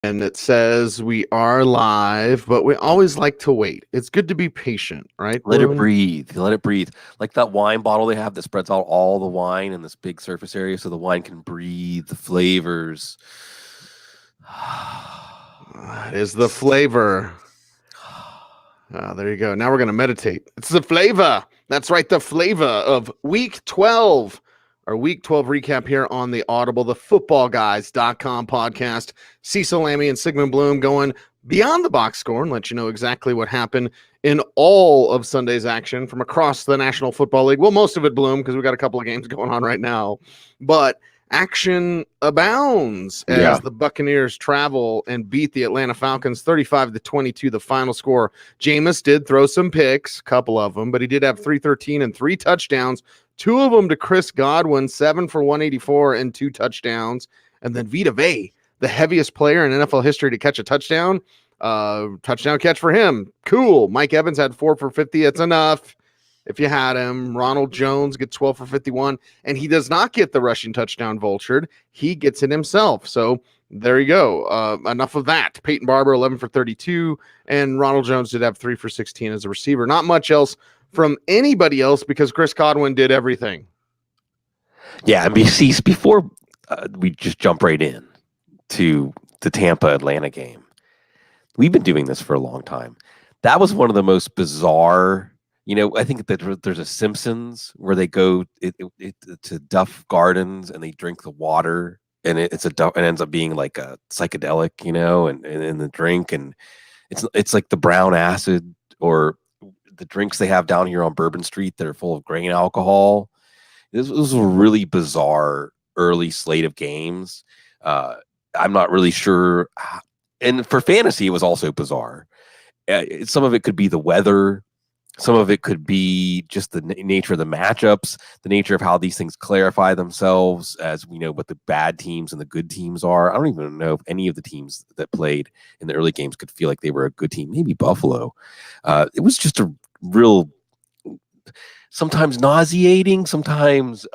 And it says we are live, but we always like to wait. It's good to be patient, right, Let it Bloom? breathe. Let it breathe. Like that wine bottle they have that spreads out all the wine in this big surface area so the wine can breathe the flavors. That is the flavor. There you go. Now we're going to meditate. It's the flavor. That's right, the flavor of Week 12. Our Week 12 recap here on the Audible, the Footballguys.com podcast. Cecil, Lammey, and Sigmund Bloom going beyond the box score and let you know exactly what happened in all of Sunday's action from across the National Football League. Well, most of it, Bloom, because we got a couple of games going on right now. But action abounds as the Buccaneers travel and beat the Atlanta Falcons 35-22, the final score. Jameis did throw some picks, a couple of them, but he did have 313 and 3 touchdowns, 2 of them to Chris Godwin, 7 for 184 and 2 touchdowns. And then Vita Vea, the heaviest player in NFL history to catch a touchdown. Touchdown catch for him. Cool. Mike Evans had 4 for 50. It's enough if you had him. Ronald Jones gets 12 for 51, and he does not get the rushing touchdown vultured. He gets it himself. So there you go. Enough of that. Peyton Barber, 11 for 32, and Ronald Jones did have 3 for 16 as a receiver. Not much else from anybody else because Chris Godwin did everything. Yeah, and before we just jump right in to the Tampa Atlanta game, we've been doing this for a long time. That was one of the most bizarre. I think that there's a Simpsons where they go to Duff Gardens and they drink the water, and it ends up being like a psychedelic, and in the drink, and it's like the brown acid or the drinks they have down here on Bourbon Street that are full of grain alcohol. This was a really bizarre early slate of games. I'm not really sure, and for fantasy, it was also bizarre. Some of it could be the weather. Some of it could be just the nature of the matchups, the nature of how these things clarify themselves as we know what the bad teams and the good teams are. I don't even know if any of the teams that played in the early games could feel like they were a good team. Maybe Buffalo. It was just a real, sometimes nauseating, sometimes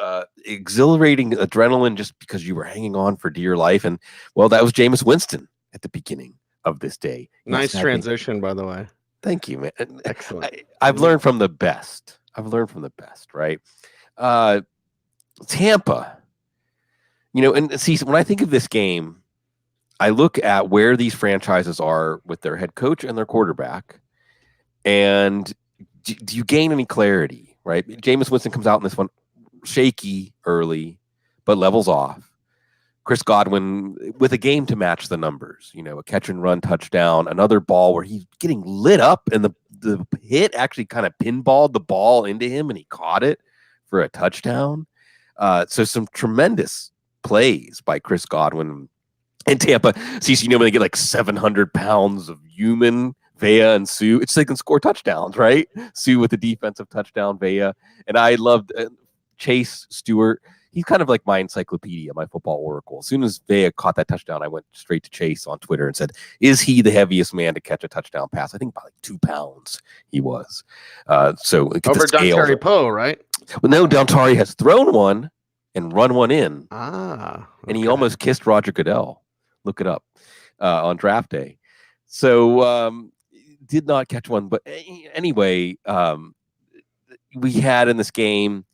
exhilarating adrenaline just because you were hanging on for dear life. And, well, that was Jameis Winston at the beginning of this day. Nice transition, by the way. Thank you, man. Excellent. I've learned from the best. Right? Tampa, and see, when I think of this game, I look at where these franchises are with their head coach and their quarterback, and do you gain any clarity, right? Jameis Winston comes out in this one shaky early, but levels off. Chris Godwin with a game to match the numbers, a catch and run touchdown, another ball where he's getting lit up and the hit actually kind of pinballed the ball into him and he caught it for a touchdown. So some tremendous plays by Chris Godwin in Tampa. See, when they get like 700 pounds of human, Vea and Sue, it's they can score touchdowns, right? Sue with the defensive touchdown, Vea. And I loved Chase Stewart. He's kind of like my encyclopedia, my football oracle. As soon as Vea caught that touchdown, I went straight to Chase on Twitter and said, is he the heaviest man to catch a touchdown pass? I think by like 2 pounds he was. So over Dontari Poe, right? Well, no, Dontari has thrown one and run one in. Okay. And he almost kissed Roger Goodell. Look it up on draft day. So did not catch one. But anyway, we had in this game,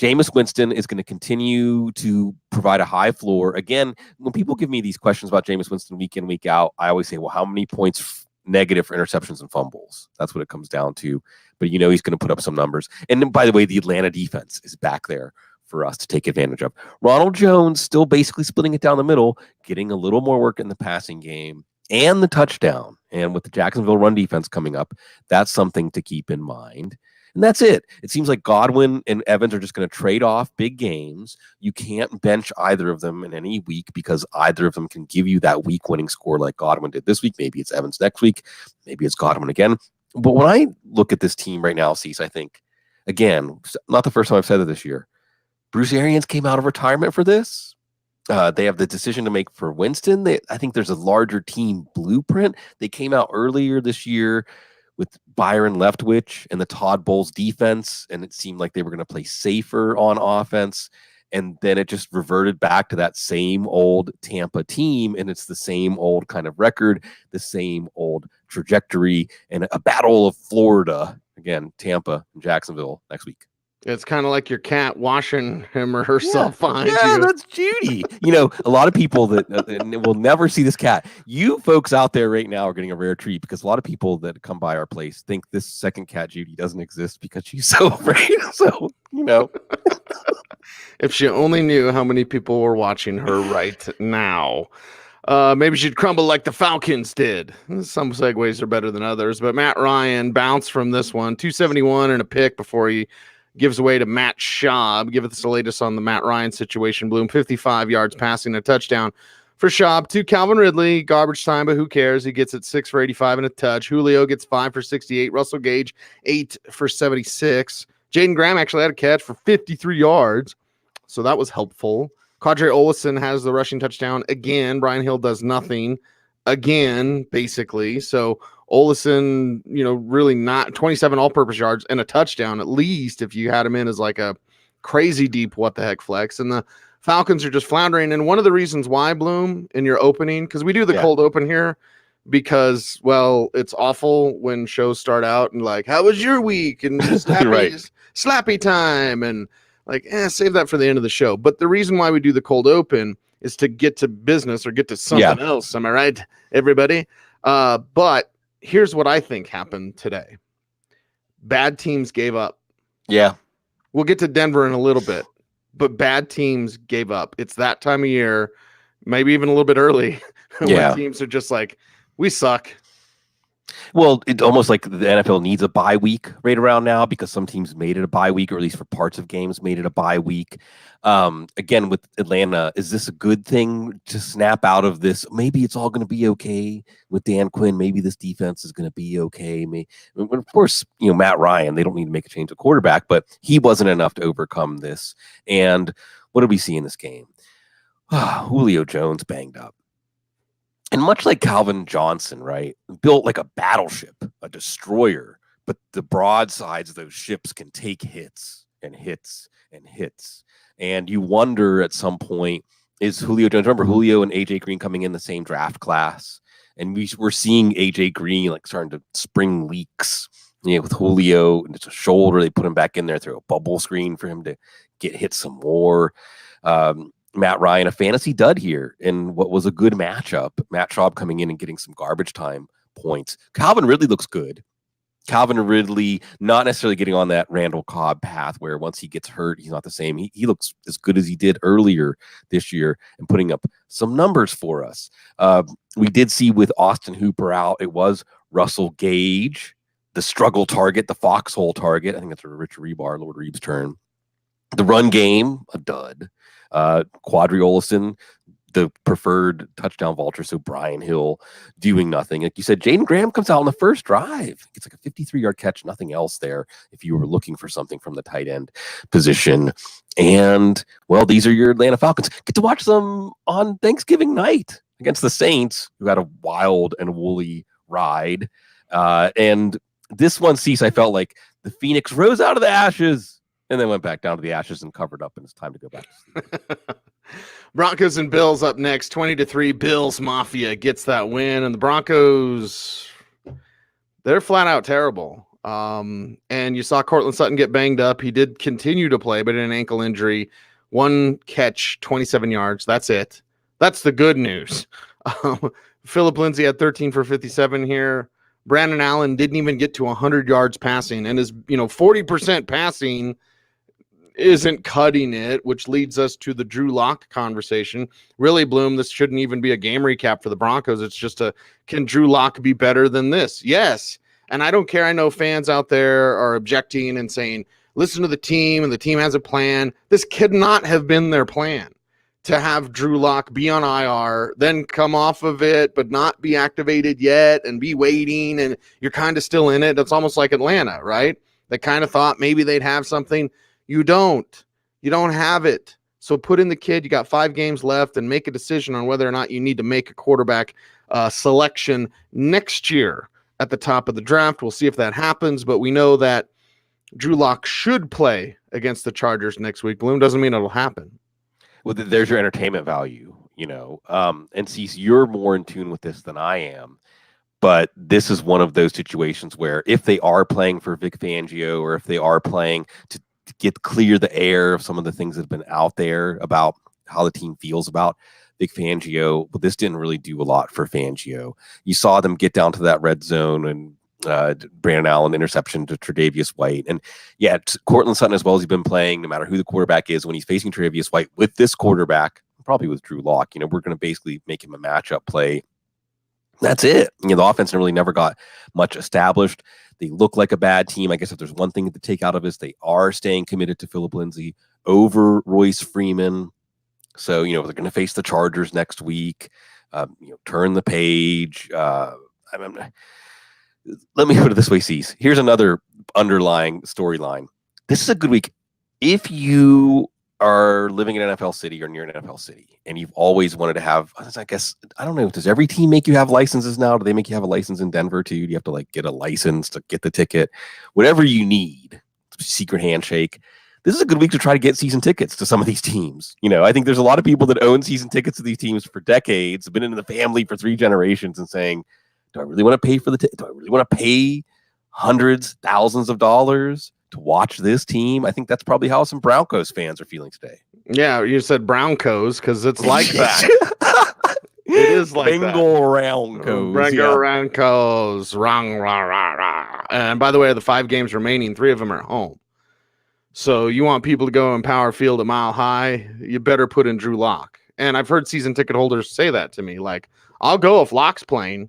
Jameis Winston is going to continue to provide a high floor. Again, when people give me these questions about Jameis Winston week in, week out, I always say, well, how many points negative for interceptions and fumbles? That's what it comes down to. But he's going to put up some numbers. And then, by the way, the Atlanta defense is back there for us to take advantage of. Ronald Jones still basically splitting it down the middle, getting a little more work in the passing game and the touchdown. And with the Jacksonville run defense coming up, that's something to keep in mind. And that's it. It seems like Godwin and Evans are just going to trade off big games. You can't bench either of them in any week because either of them can give you that week winning score like Godwin did this week. Maybe it's Evans next week. Maybe it's Godwin again. But when I look at this team right now, Cease, I think, again, not the first time I've said it this year, Bruce Arians came out of retirement for this. They have the decision to make for Winston. I think there's a larger team blueprint. They came out earlier this year with Byron Leftwich and the Todd Bowles defense, and it seemed like they were going to play safer on offense. And then it just reverted back to that same old Tampa team, and it's the same old kind of record, the same old trajectory, and a battle of Florida. Again, Tampa and Jacksonville next week. It's kind of like your cat washing him or herself behind you. Yeah, that's Judy. A lot of people that will never see this cat. You folks out there right now are getting a rare treat, because a lot of people that come by our place think this second cat, Judy, doesn't exist because she's so afraid. So, If she only knew how many people were watching her right now. Maybe she'd crumble like the Falcons did. Some segues are better than others, but Matt Ryan bounced from this one, 271 and a pick before he gives away to Matt Schaub. Give us the latest on the Matt Ryan situation. Bloom, 55 yards passing, a touchdown for Schaub. To Calvin Ridley, garbage time, but who cares? He gets it 6 for 85 and a touch. Julio gets 5 for 68. Russell Gage, 8 for 76. Jaden Graham actually had a catch for 53 yards, so that was helpful. Quadre Olison has the rushing touchdown again. Brian Hill does nothing again, basically. So Olison, really not 27 all-purpose yards and a touchdown, at least, if you had him in as like a crazy deep what the heck flex. And the Falcons are just floundering. And one of the reasons why, Bloom, in your opening, because we do the cold open here, because, well, it's awful when shows start out and like, how was your week? And slappy time. And like, save that for the end of the show. But the reason why we do the cold open is to get to business or get to something else. Am I right, everybody? But here's what I think happened today. Bad teams gave up. Yeah. We'll get to Denver in a little bit, but bad teams gave up. It's that time of year, maybe even a little bit early, when teams are just like, we suck. Well, it's almost like the NFL needs a bye week right around now, because some teams made it a bye week, or at least for parts of games made it a bye week. Again, with Atlanta, is this a good thing to snap out of this? Maybe it's all going to be okay with Dan Quinn. Maybe this defense is going to be okay. Of course, Matt Ryan, they don't need to make a change of quarterback, but he wasn't enough to overcome this. And what did we see in this game? Julio Jones banged up. And much like Calvin Johnson, right, built like a battleship, a destroyer, but the broadsides of those ships can take hits and hits and hits. And you wonder at some point, is Julio Jones, remember Julio and AJ Green coming in the same draft class? And we're seeing AJ Green like starting to spring leaks, with Julio, and it's a shoulder. They put him back in there, throw a bubble screen for him to get hit some more. Matt Ryan, a fantasy dud here in what was a good matchup. Matt Schaub coming in and getting some garbage time points. Calvin Ridley looks good. Calvin Ridley not necessarily getting on that Randall Cobb path where once he gets hurt, he's not the same. He looks as good as he did earlier this year and putting up some numbers for us. We did see with Austin Hooper out, it was Russell Gage, the struggle target, the foxhole target. I think that's a Rich Rebar, Lord Reeves' turn. The run game, a dud. Quadre Olison, the preferred touchdown vulture, so Brian Hill doing nothing. Like you said, Jaden Graham comes out on the first drive. It's like a 53-yard catch, nothing else there if you were looking for something from the tight end position. And, well, these are your Atlanta Falcons. Get to watch them on Thanksgiving night against the Saints, who had a wild and woolly ride. And this one, Cecil, I felt like the Phoenix rose out of the ashes and then went back down to the ashes and covered up, and it's time to go back to sleep. Broncos and Bills up next, 20-3. Bills Mafia gets that win, and the Broncos, they're flat out terrible. And you saw Cortland Sutton get banged up. He did continue to play, but in an ankle injury. 1 catch, 27 yards. That's it. That's the good news. Phillip Lindsay had 13 for 57 here. Brandon Allen didn't even get to 100 yards passing, and his 40% passing isn't cutting it, which leads us to the Drew Lock conversation. Really, Bloom, this shouldn't even be a game recap for the Broncos. It's just can Drew Lock be better than this? Yes. And I don't care. I know fans out there are objecting and saying, listen to the team, and the team has a plan. This could not have been their plan, to have Drew Lock be on IR, then come off of it, but not be activated yet and be waiting, and you're kind of still in it. It's almost like Atlanta, right? They kind of thought maybe they'd have something. You don't. You don't have it. So put in the kid. You got 5 games left, and make a decision on whether or not you need to make a quarterback selection next year at the top of the draft. We'll see if that happens, but we know that Drew Lock should play against the Chargers next week. Bloom, doesn't mean it'll happen. Well, there's your entertainment value, and Cece, you're more in tune with this than I am. But this is one of those situations where if they are playing for Vic Fangio, or if they are playing to get clear the air of some of the things that have been out there about how the team feels about Vic Fangio, but this didn't really do a lot for Fangio. You saw them get down to that red zone and Brandon Allen interception to Tre'Davious White. And yeah, Cortland Sutton, as well as he's been playing, no matter who the quarterback is, when he's facing Tre'Davious White with this quarterback, probably with Drew Lock, we're going to basically make him a matchup play. That's it. The offense really never got much established. They look like a bad team. I guess if there's one thing to take out of this, they are staying committed to Phillip Lindsay over Royce Freeman. So, they're going to face the Chargers next week. Turn the page. Let me put it this way, Cease. Here's another underlying storyline. This is a good week. If you are living in an NFL city or near an NFL city, and you've always wanted to have, I guess, I don't know, does every team make you have licenses now? Do they make you have a license in Denver too? Do you have to get a license to get the ticket? Whatever you need, secret handshake. This is a good week to try to get season tickets to some of these teams. I think there's a lot of people that own season tickets to these teams for decades, have been in the family for 3 generations and saying, do I really want to pay for the ticket? Do I really want to pay hundreds, thousands of dollars to watch this team? I think that's probably how some Broncos fans are feeling today. Yeah, you said Broncos because it's like that. It is like Bengal Broncos. Bengal Broncos. Rah, rah, rah, rah. And by the way, of the 5 games remaining, 3 of them are at home. So you want people to go in Power Field a mile high, you better put in Drew Lock. And I've heard season ticket holders say that to me. Like, I'll go if Lock's playing.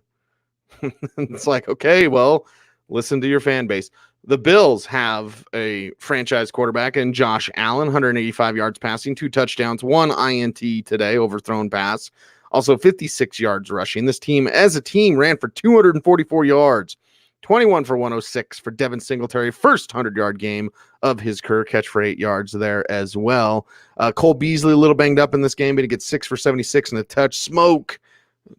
It's like, okay, well, listen to your fan base. The Bills have a franchise quarterback in Josh Allen, 185 yards passing, 2 touchdowns, 1 INT today, overthrown pass. Also 56 yards rushing. This team, as a team, ran for 244 yards, 21 for 106 for Devin Singletary. First 100-yard game of his career, catch for 8 yards there as well. Cole Beasley a little banged up in this game, but he gets 6 for 76 and a touch. Smoke.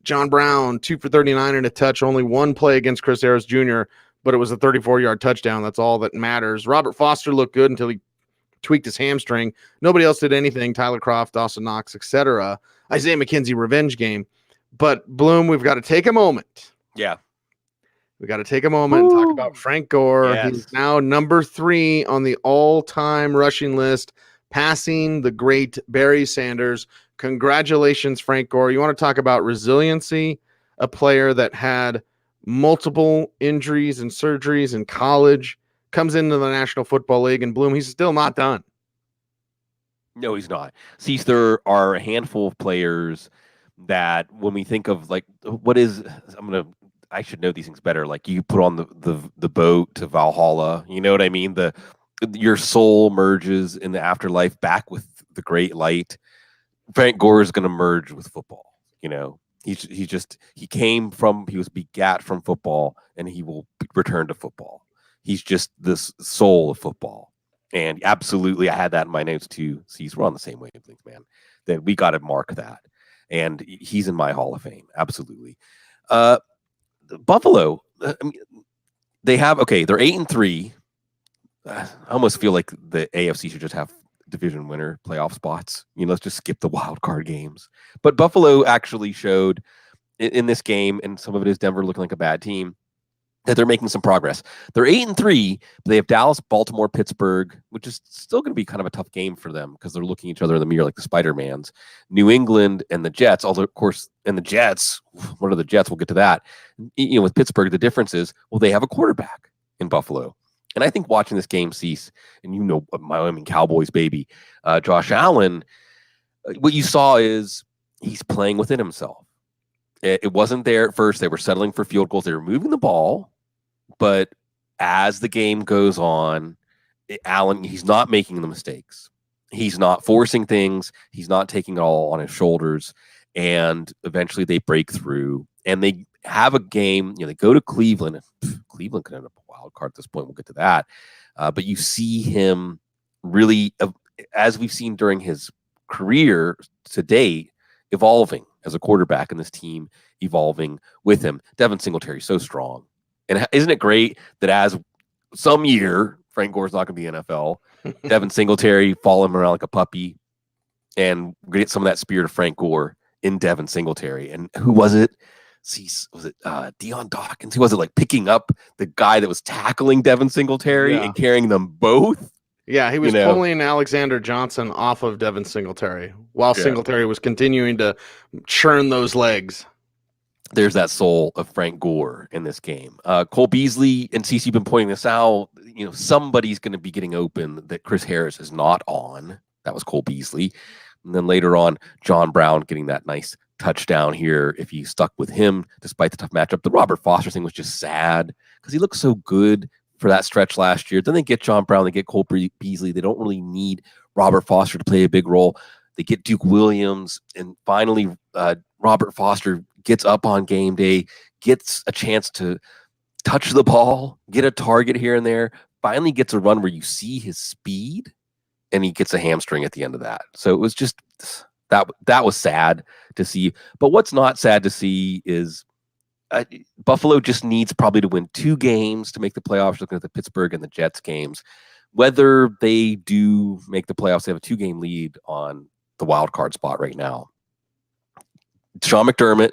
John Brown, 2 for 39 and a touch. Only 1 play against Chris Harris Jr., but it was a 34-yard touchdown. That's all that matters. Robert Foster looked good until he tweaked his hamstring. Nobody else did anything. Tyler Kroft, Dawson Knox, etc. Isaiah McKenzie, revenge game. But, Bloom, we've got to take a moment. Yeah. We got to take a moment and talk about Frank Gore. Yes. He's now number 3 on the all-time rushing list, passing the great Barry Sanders. Congratulations, Frank Gore. You want to talk about resiliency? A player that had multiple injuries and surgeries in college, comes into the National Football League, and Bloom, he's still not done. No, he's not. See, there are a handful of players that when we think of I should know these things better. Like you put on the boat to Valhalla, you know what I mean? Your soul merges in the afterlife back with the great light. Frank Gore is going to merge with football. He was begat from football, and he will return to football. He's just this soul of football. And absolutely, I had that in my notes too. See, we're on the same wavelength, man. That we got to mark that. And he's in my Hall of Fame. Absolutely. Buffalo, they're 8-3. I almost feel like the AFC should just have division winner playoff spots. Let's just skip the wild card games. But Buffalo actually showed in this game, and some of it is Denver looking like a bad team, that they're making some progress. They're 8-3, but they have Dallas, Baltimore, Pittsburgh, which is still going to be kind of a tough game for them because they're looking each other in the mirror like the Spider-Mans. New England and the Jets, although of course, and the Jets, what are the Jets? We'll get to that. With Pittsburgh, the difference is, they have a quarterback in Buffalo. And I think watching this game, Cease, and Miami Cowboys, baby, Josh Allen, what you saw is he's playing within himself. It wasn't there at first. They were settling for field goals. They were moving the ball. But as the game goes on, Allen, he's not making the mistakes. He's not forcing things. He's not taking it all on his shoulders. And eventually they break through. And they have a game. They go to Cleveland. Cleveland could end up a wild card at this point. We'll get to that. But you see him really, as we've seen during his career to date, evolving as a quarterback, and this team evolving with him. Devin Singletary, so strong. And isn't it great that as some year, Frank Gore's not going to be NFL, Devin Singletary following him around like a puppy, and we're gonna get some of that spirit of Frank Gore in Devin Singletary. And who was it? Was it Deion Dawkins? Who was it, like picking up the guy that was tackling Devin Singletary and carrying them both? Yeah, he was pulling Alexander Johnson off of Devin Singletary while Singletary was continuing to churn those legs. There's that soul of Frank Gore in this game. Cole Beasley and Cecil been pointing this out. Somebody's going to be getting open that Chris Harris is not on. That was Cole Beasley. And then later on, John Brown getting that nice touchdown here if you stuck with him despite the tough matchup. The Robert Foster thing was just sad because he looked so good for that stretch last year. Then they get John Brown, they get Cole Beasley. They don't really need Robert Foster to play a big role. They get Duke Williams, and finally Robert Foster gets up on game day, gets a chance to touch the ball, get a target here and there, finally gets a run where you see his speed, and he gets a hamstring at the end of that. So it was just that was sad to see. But what's not sad to see is Buffalo just needs probably to win 2 games to make the playoffs, looking at the Pittsburgh and the Jets games. Whether they do make the playoffs, they have a 2-game lead on the wild card spot right now. Sean McDermott,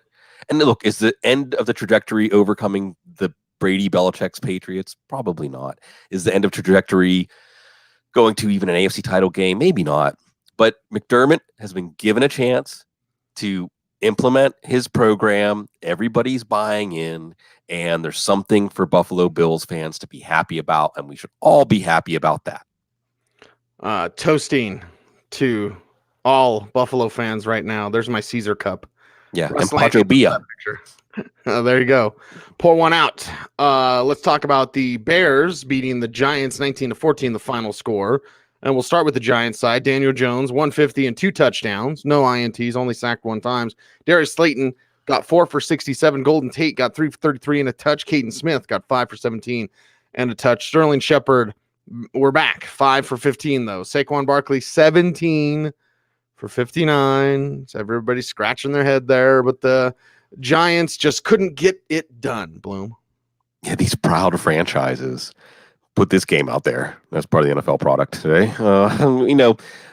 and look, is the end of the trajectory overcoming the Brady Belichick's Patriots? Probably not. Is the end of trajectory going to even an AFC title game? Maybe not. But McDermott has been given a chance to implement his program. Everybody's buying in, and there's something for Buffalo Bills fans to be happy about, and we should all be happy about that. Toasting to all Buffalo fans right now. There's my Caesar cup. Yeah, and Pacho Bia. There you go. Pour one out. Let's talk about the Bears beating the Giants 19-14, the final score. And we'll start with the Giants side. Daniel Jones, 150 and 2 touchdowns. No INTs, only sacked 1 time. Darius Slayton got 4 for 67. Golden Tate got 3 for 33 and a touch. Caden Smith got 5 for 17 and a touch. Sterling Shepard, we're back. 5 for 15, though. Saquon Barkley, 17 for 59. So everybody's scratching their head there, but the Giants just couldn't get it done, Bloom. Yeah, these proud franchises put this game out there. That's part of the NFL product today.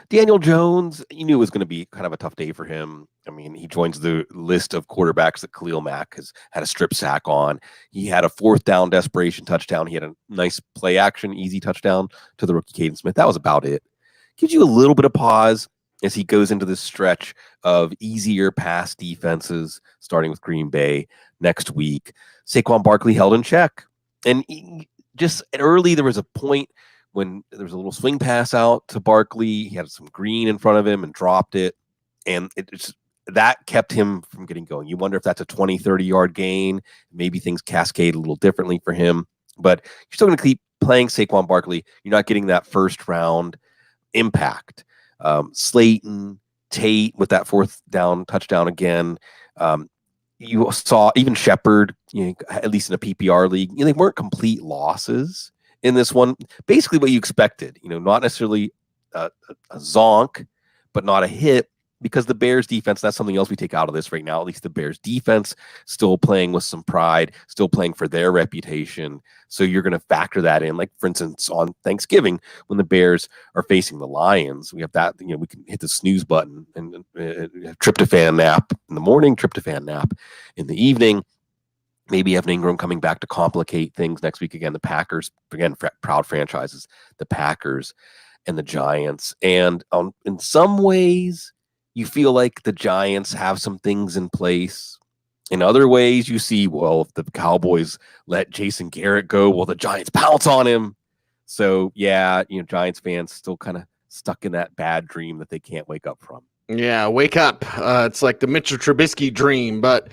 Daniel Jones, you knew it was going to be kind of a tough day for him. I mean, he joins the list of quarterbacks that Khalil Mack has had a strip sack on. He had a 4th down desperation touchdown. He had a nice play action, easy touchdown to the rookie Caden Smith. That was about it. Gives you a little bit of pause as he goes into this stretch of easier pass defenses, starting with Green Bay next week. Saquon Barkley held in check. And just early, there was a point when there was a little swing pass out to Barkley. He had some green in front of him and dropped it. And that kept him from getting going. You wonder if that's a 20, 30-yard gain. Maybe things cascade a little differently for him. But you're still going to keep playing Saquon Barkley. You're not getting that first-round impact. Slayton, Tate with that 4th down touchdown again. You saw even Shepard, at least in a PPR league, they weren't complete losses in this one. Basically what you expected, not necessarily a zonk, but not a hit, because the Bears defense, that's something else we take out of this right now. At least the Bears defense still playing with some pride, still playing for their reputation. So you're going to factor that in. Like, for instance, on Thanksgiving, when the Bears are facing the Lions, we have that, we can hit the snooze button and tryptophan nap in the morning, tryptophan nap in the evening. Maybe Evan Ingram coming back to complicate things next week. Again, the Packers, again, proud franchises, the Packers and the Giants. And in some ways, you feel like the Giants have some things in place. In other ways, you see, well, if the Cowboys let Jason Garrett go, well, the Giants pounce on him. So, yeah, Giants fans still kind of stuck in that bad dream that they can't wake up from. Yeah, wake up. It's like the Mitchell Trubisky dream, but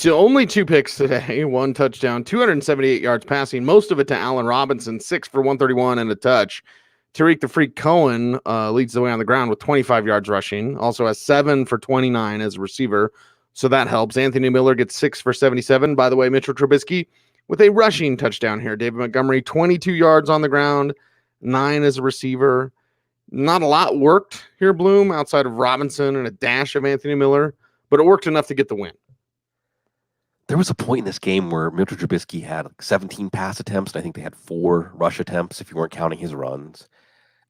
only 2 picks today, 1 touchdown, 278 yards passing, most of it to Allen Robinson, 6 for 131 and a touch. Tariq the Freak Cohen leads the way on the ground with 25 yards rushing. Also has 7 for 29 as a receiver, so that helps. Anthony Miller gets 6 for 77. By the way, Mitchell Trubisky with a rushing touchdown here. David Montgomery, 22 yards on the ground, 9 as a receiver. Not a lot worked here, Bloom, outside of Robinson and a dash of Anthony Miller, but it worked enough to get the win. There was a point in this game where Mitchell Trubisky had 17 pass attempts, and I think they had 4 rush attempts if you weren't counting his runs.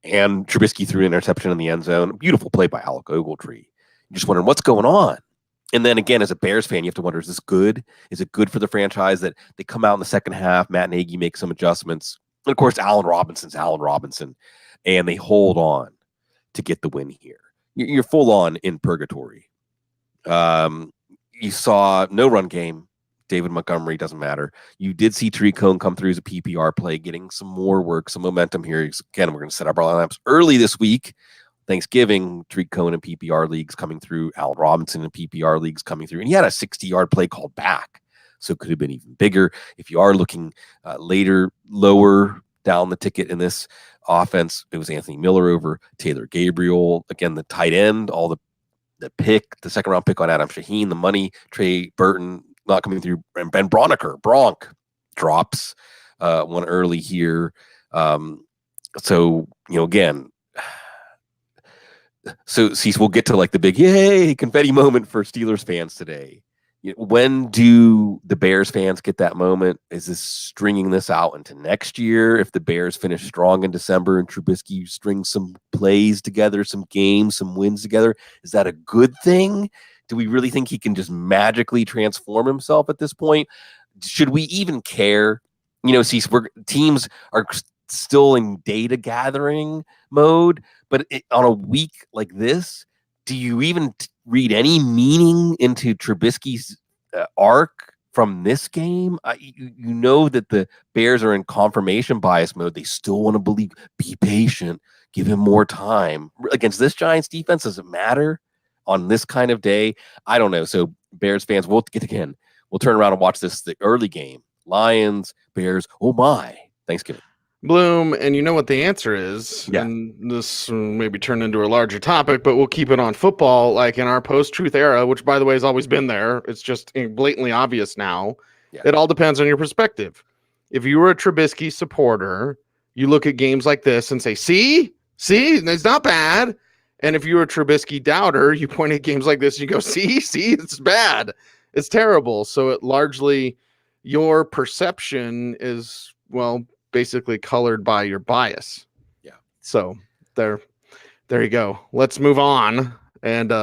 And Trubisky threw an interception in the end zone. Beautiful play by Alec Ogletree. You're just wondering what's going on. And then again, as a Bears fan, you have to wonder, is this good? Is it good for the franchise that they come out in the second half, Matt Nagy makes some adjustments, and of course, Allen Robinson, and they hold on to get the win here. You're full on in purgatory. You saw no run game. David Montgomery, doesn't matter. You did see Tariq Cohen come through as a PPR play, getting some more work, some momentum here. Again, we're going to set up our lineups early this week. Thanksgiving, Tariq Cohen in PPR leagues coming through, Allen Robinson in PPR leagues coming through, and he had a 60-yard play called back, so it could have been even bigger. If you are looking later, lower down the ticket in this offense, it was Anthony Miller over Taylor Gabriel. Again, the tight end, all the pick, the second-round pick on Adam Shaheen, the money, Trey Burton not coming through, and Ben Bronk drops one early here. So, again, so Cecil, we'll get to like the big yay confetti moment for Steelers fans today. When do the Bears fans get that moment? Is this stringing this out into next year? If the Bears finish strong in December and Trubisky strings some plays together, some games, some wins together, is that a good thing? Do we really think he can just magically transform himself at this point? Should we even care? Cecil, teams are still in data gathering mode, but on a week like this, do you even read any meaning into Trubisky's arc from this game? You know that the Bears are in confirmation bias mode. They still want to believe, be patient, give him more time. Against this Giants defense, does it matter on this kind of day? I don't know. So Bears fans, we'll turn around and watch the early game. Lions, Bears, oh my, Thanksgiving. Bloom, and you know what the answer is. Yeah. And this maybe turn into a larger topic, but we'll keep it on football. Like in our post-truth era, which by the way has always been there, it's just blatantly obvious now. Yeah. It all depends on your perspective. If you were a Trubisky supporter, you look at games like this and say, see, it's not bad. And if you were a Trubisky doubter, you point at games like this and you go, see, it's bad. It's terrible. So it largely, your perception is, well, basically colored by your bias. Yeah. So there you go. Let's move on. And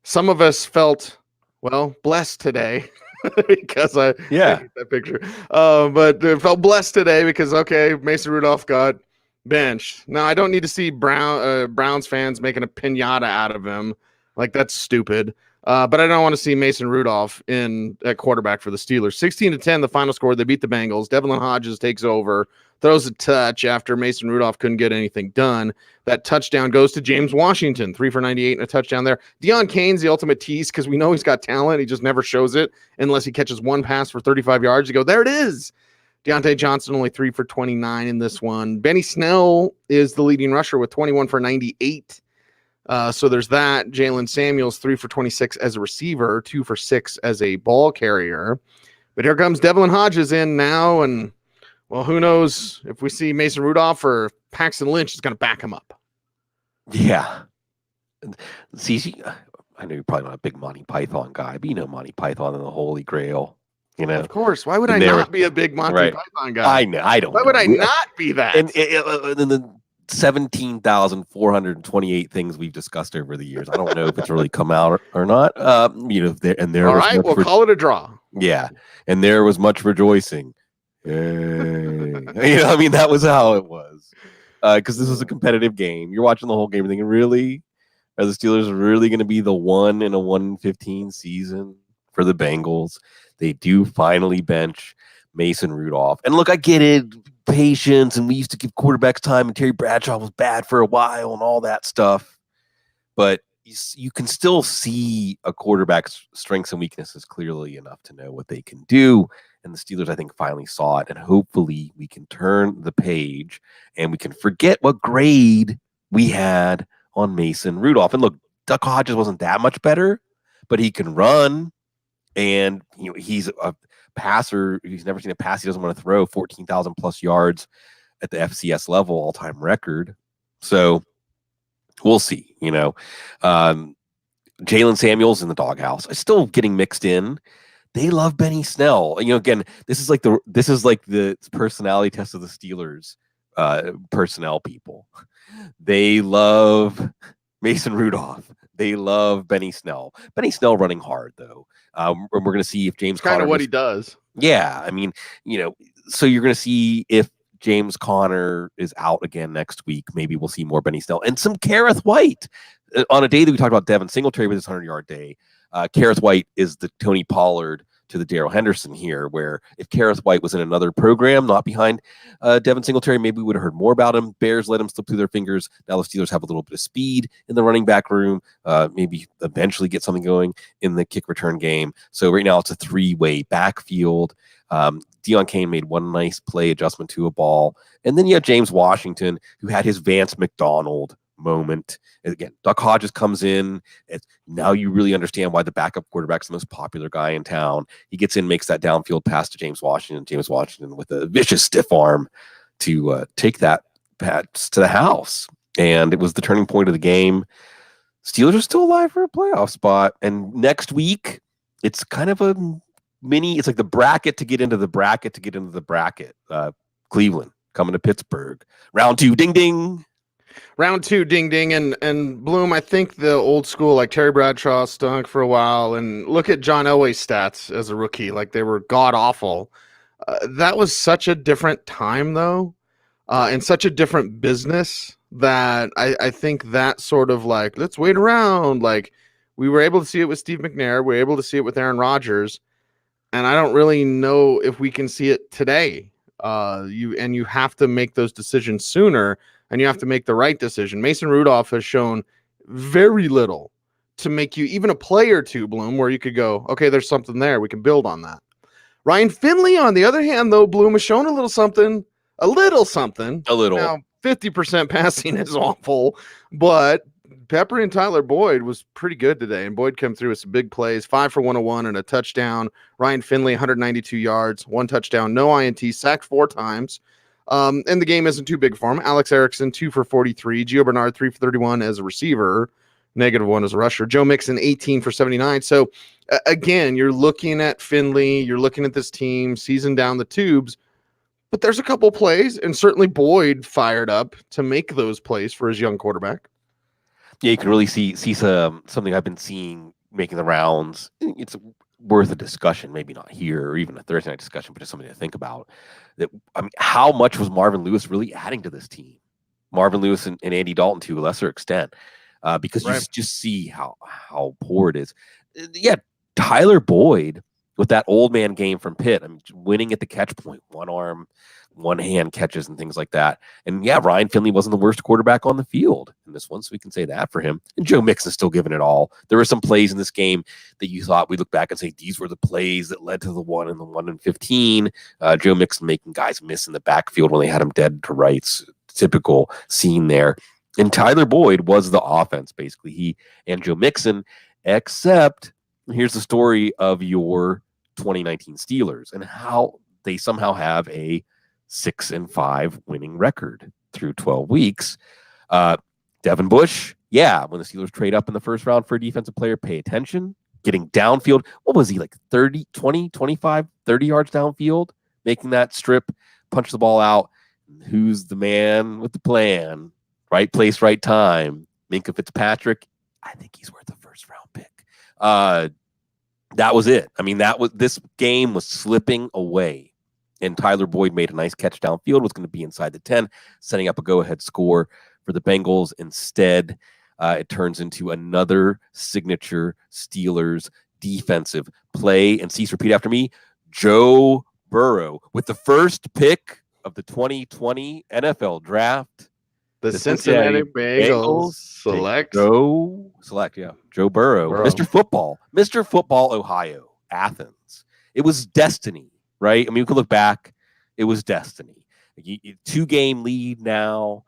some of us felt, well, blessed today because I hate that picture. But felt blessed today because, okay, Mason Rudolph got benched. Now I don't need to see Browns fans making a piñata out of him. Like, that's stupid. But I don't want to see Mason Rudolph at quarterback for the Steelers. 16-10, the final score. They beat the Bengals. Devlin Hodges takes over, throws a touch after Mason Rudolph couldn't get anything done. That touchdown goes to James Washington, 3 for 98 and a touchdown there. Deion Kane's the ultimate tease because we know he's got talent. He just never shows it unless he catches one pass for 35 yards. You go, there it is. Deontay Johnson only 3 for 29 in this one. Benny Snell is the leading rusher with 21 for 98. So there's that. Jalen Samuels, 3 for 26 as a receiver, 2 for 6 as a ball carrier. But here comes Devlin Hodges in now, and, well, who knows if we see Mason Rudolph or Paxton Lynch is going to back him up. Yeah. See, I know you're probably not a big Monty Python guy, but you know Monty Python and the Holy Grail. Of course. Why would I not be a big Monty Python guy? I know. I don't. Why would I not be that? And the 17,428 things we've discussed over the years. I don't know if it's really come out or not. There all right, we'll call it a draw. Yeah, and there was much rejoicing. That was how it was. Because this was a competitive game. You're watching the whole game and thinking, really, are the Steelers really going to be the 1 in a 1-15 season for the Bengals? They do finally bench Mason Rudolph, and look, I get it. Patience, and we used to give quarterbacks time, and Terry Bradshaw was bad for a while and all that stuff, but you can still see a quarterback's strengths and weaknesses clearly enough to know what they can do, and the Steelers, I think, finally saw it, and hopefully we can turn the page and we can forget what grade we had on Mason Rudolph. And look, Duck Hodges wasn't that much better, but he can run, and he's a passer. He's never seen a pass he doesn't want to throw. 14,000 plus yards at the FCS level, all-time record. So we'll see. Jalen Samuels in the doghouse. It's still getting mixed in. They love Benny Snell. Again, this is like the personality test of the Steelers. personnel people. They love Mason Rudolph. They love Benny Snell. Benny Snell running hard, though. We're going to see if James Kind Conner... of what he does. Yeah, I mean, so you're going to see if James Conner is out again next week. Maybe we'll see more Benny Snell and some Kareth White. On a day that we talked about Devin Singletary with his 100-yard day, Kareth White is the Tony Pollard to the Darrell Henderson here, where if Kareth White was in another program, not behind Devin Singletary, maybe we would have heard more about him. Bears let him slip through their fingers. Now the Steelers have a little bit of speed in the running back room, maybe eventually get something going in the kick return game. So right now it's a three-way backfield. Deion Kane made one nice play adjustment to a ball. And then you have James Washington, who had his Vance McDonald moment. Again, Duck Hodges comes in. Now you really understand why the backup quarterback's the most popular guy in town. He gets in, makes that downfield pass to James Washington. James Washington with a vicious stiff arm to take that pass to the house. And it was the turning point of the game. Steelers are still alive for a playoff spot. And next week, it's kind of a it's like the bracket to get into the bracket to get into the bracket. Cleveland coming to Pittsburgh. Round 2, ding, ding. Round 2, ding, ding. And Bloom, I think the old school, like Terry Bradshaw stunk for a while. And look at John Elway's stats as a rookie. Like they were god-awful. That was such a different time, though, and such a different business that I think that sort of like, let's wait around. Like we were able to see it with Steve McNair. We were able to see it with Aaron Rodgers. And I don't really know if we can see it today. You have to make those decisions sooner, and you have to make the right decision. Mason Rudolph has shown very little to make you even a play or two, Bloom, where you could go, okay, there's something there. We can build on that. Ryan Finley, on the other hand, though, Bloom has shown a little something. A little. Now, 50% passing is awful, but Pepper and Tyler Boyd was pretty good today, and Boyd came through with some big plays, 5 for 101 and a touchdown. Ryan Finley, 192 yards, 1 touchdown, no INT, sacked 4 times. And the game isn't too big for him. Alex Erickson, 2 for 43. Gio Bernard, 3 for 31 as a receiver, -1 as a rusher. Joe Mixon, 18 for 79. So, again, you're looking at Finley, you're looking at this team, season down the tubes, but there's a couple plays, and certainly Boyd fired up to make those plays for his young quarterback. Yeah, you can really see something I've been seeing making the rounds. It's worth a discussion, maybe not here or even a Thursday night discussion, but just something to think about. How much was Marvin Lewis really adding to this team? Marvin Lewis and Andy Dalton to a lesser extent, because you just see how poor it is. Yeah, Tyler Boyd with that old man game from Pitt, winning at the catch point, one arm, one hand catches and things like that. And yeah, Ryan Finley wasn't the worst quarterback on the field in this one, so we can say that for him. And Joe Mixon still giving it all. There were some plays in this game that you thought we look back and say these were the plays that led to the 1 and the 1 and 15. Joe Mixon making guys miss in the backfield when they had him dead to rights. Typical scene there. And Tyler Boyd was the offense, basically. He and Joe Mixon, except here's the story of your 2019 Steelers and how they somehow have a 6-5 winning record through 12 weeks. Devin Bush, when the Steelers trade up in the first round for a defensive player, pay attention. Getting downfield, what was he, like 30, 20, 25, 30 yards downfield? Making that strip, punch the ball out. Who's the man with the plan? Right place, right time. Minkah Fitzpatrick, I think he's worth a first-round pick. That was it. This game was slipping away. And Tyler Boyd made a nice catch downfield, was going to be inside the 10, setting up a go-ahead score for the Bengals. Instead, it turns into another signature Steelers defensive play. And Cecil, repeat after me, Joe Burrow with the first pick of the 2020 NFL Draft. The Cincinnati Bengals select. Joe Burrow. Mr. Football, Ohio, Athens. It was destiny. Right? We can look back. It was destiny. 2-game lead now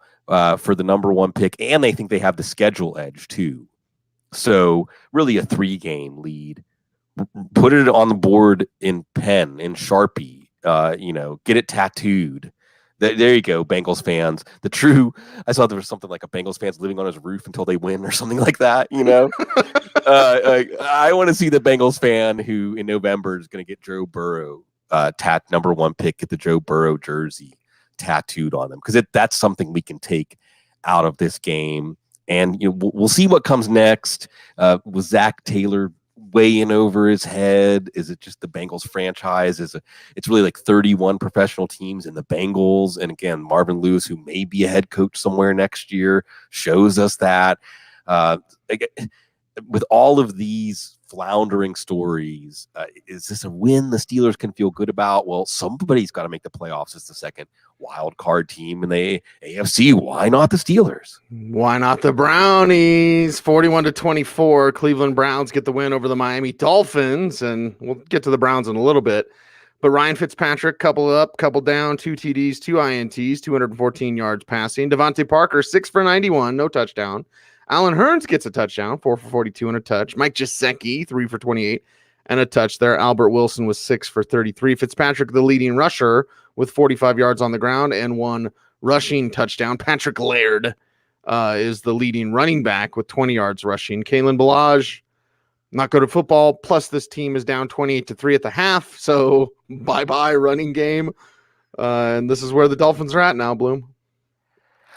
for the number 1 pick, and they think they have the schedule edge too. So really a 3-game lead. Put it on the board in pen, in Sharpie. Get it tattooed. There you go, Bengals fans. I saw there was something like a Bengals fans living on his roof until they win or something like that, I want to see the Bengals fan who in November is going to get Joe Burrow number 1 pick, get the Joe Burrow jersey tattooed on them, because that's something we can take out of this game. And we'll see what comes next. Was Zach Taylor way in over his head? Is it just the Bengals franchise? It's really like 31 professional teams in the Bengals. And again, Marvin Lewis, who may be a head coach somewhere next year, shows us that. With all of these floundering stories, is this a win the Steelers can feel good about? Well, somebody's got to make the playoffs as the second wild card team in the AFC. Why not the Steelers? Why not the Brownies? 41-24. Cleveland Browns get the win over the Miami Dolphins, and we'll get to the Browns in a little bit. But Ryan Fitzpatrick, couple up, couple down, 2 TDs, 2 INTs, 214 yards passing. Devontae Parker, 6 for 91, no touchdown. Alan Hearns gets a touchdown, 4 for 42 and a touch. Mike Gesicki, 3 for 28 and a touch there. Albert Wilson was 6 for 33. Fitzpatrick, the leading rusher, with 45 yards on the ground and 1 rushing touchdown. Patrick Laird is the leading running back with 20 yards rushing. Kalen Ballage, not good at football. Plus, this team is down 28-3 at the half. So bye-bye running game. And this is where the Dolphins are at now, Bloom.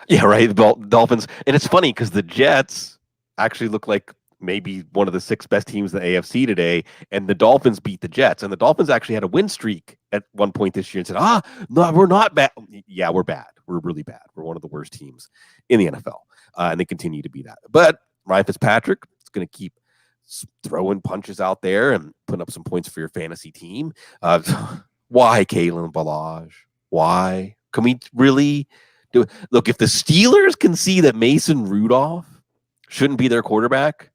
Yeah, right. The Dolphins. And it's funny because the Jets actually look like maybe one of the 6 best teams in the AFC today. And the Dolphins beat the Jets. And the Dolphins actually had a win streak at one point this year and said, no, we're not bad. Yeah, we're bad. We're really bad. We're one of the worst teams in the NFL. And they continue to be that. But Ryan Fitzpatrick is going to keep throwing punches out there and putting up some points for your fantasy team. Why, Kalen Ballage? Why? Can we really do it? Look, if the Steelers can see that Mason Rudolph shouldn't be their quarterback,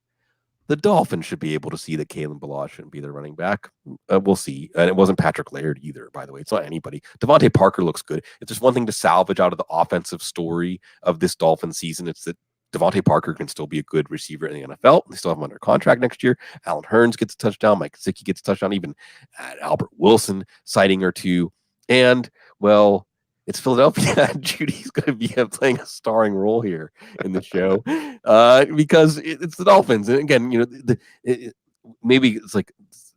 the Dolphins should be able to see that Kalen Ballage shouldn't be their running back. We'll see. And it wasn't Patrick Laird either, by the way. It's not anybody. Devontae Parker looks good. If there's one thing to salvage out of the offensive story of this Dolphins season, it's that Devontae Parker can still be a good receiver in the NFL. They still have him under contract next year. Alan Hearns gets a touchdown. Mike Gesicki gets a touchdown. Even Albert Wilson sighting or two. And, well, it's Philadelphia. Judy's going to be playing a starring role here in the show because it's the Dolphins. And again, maybe it's like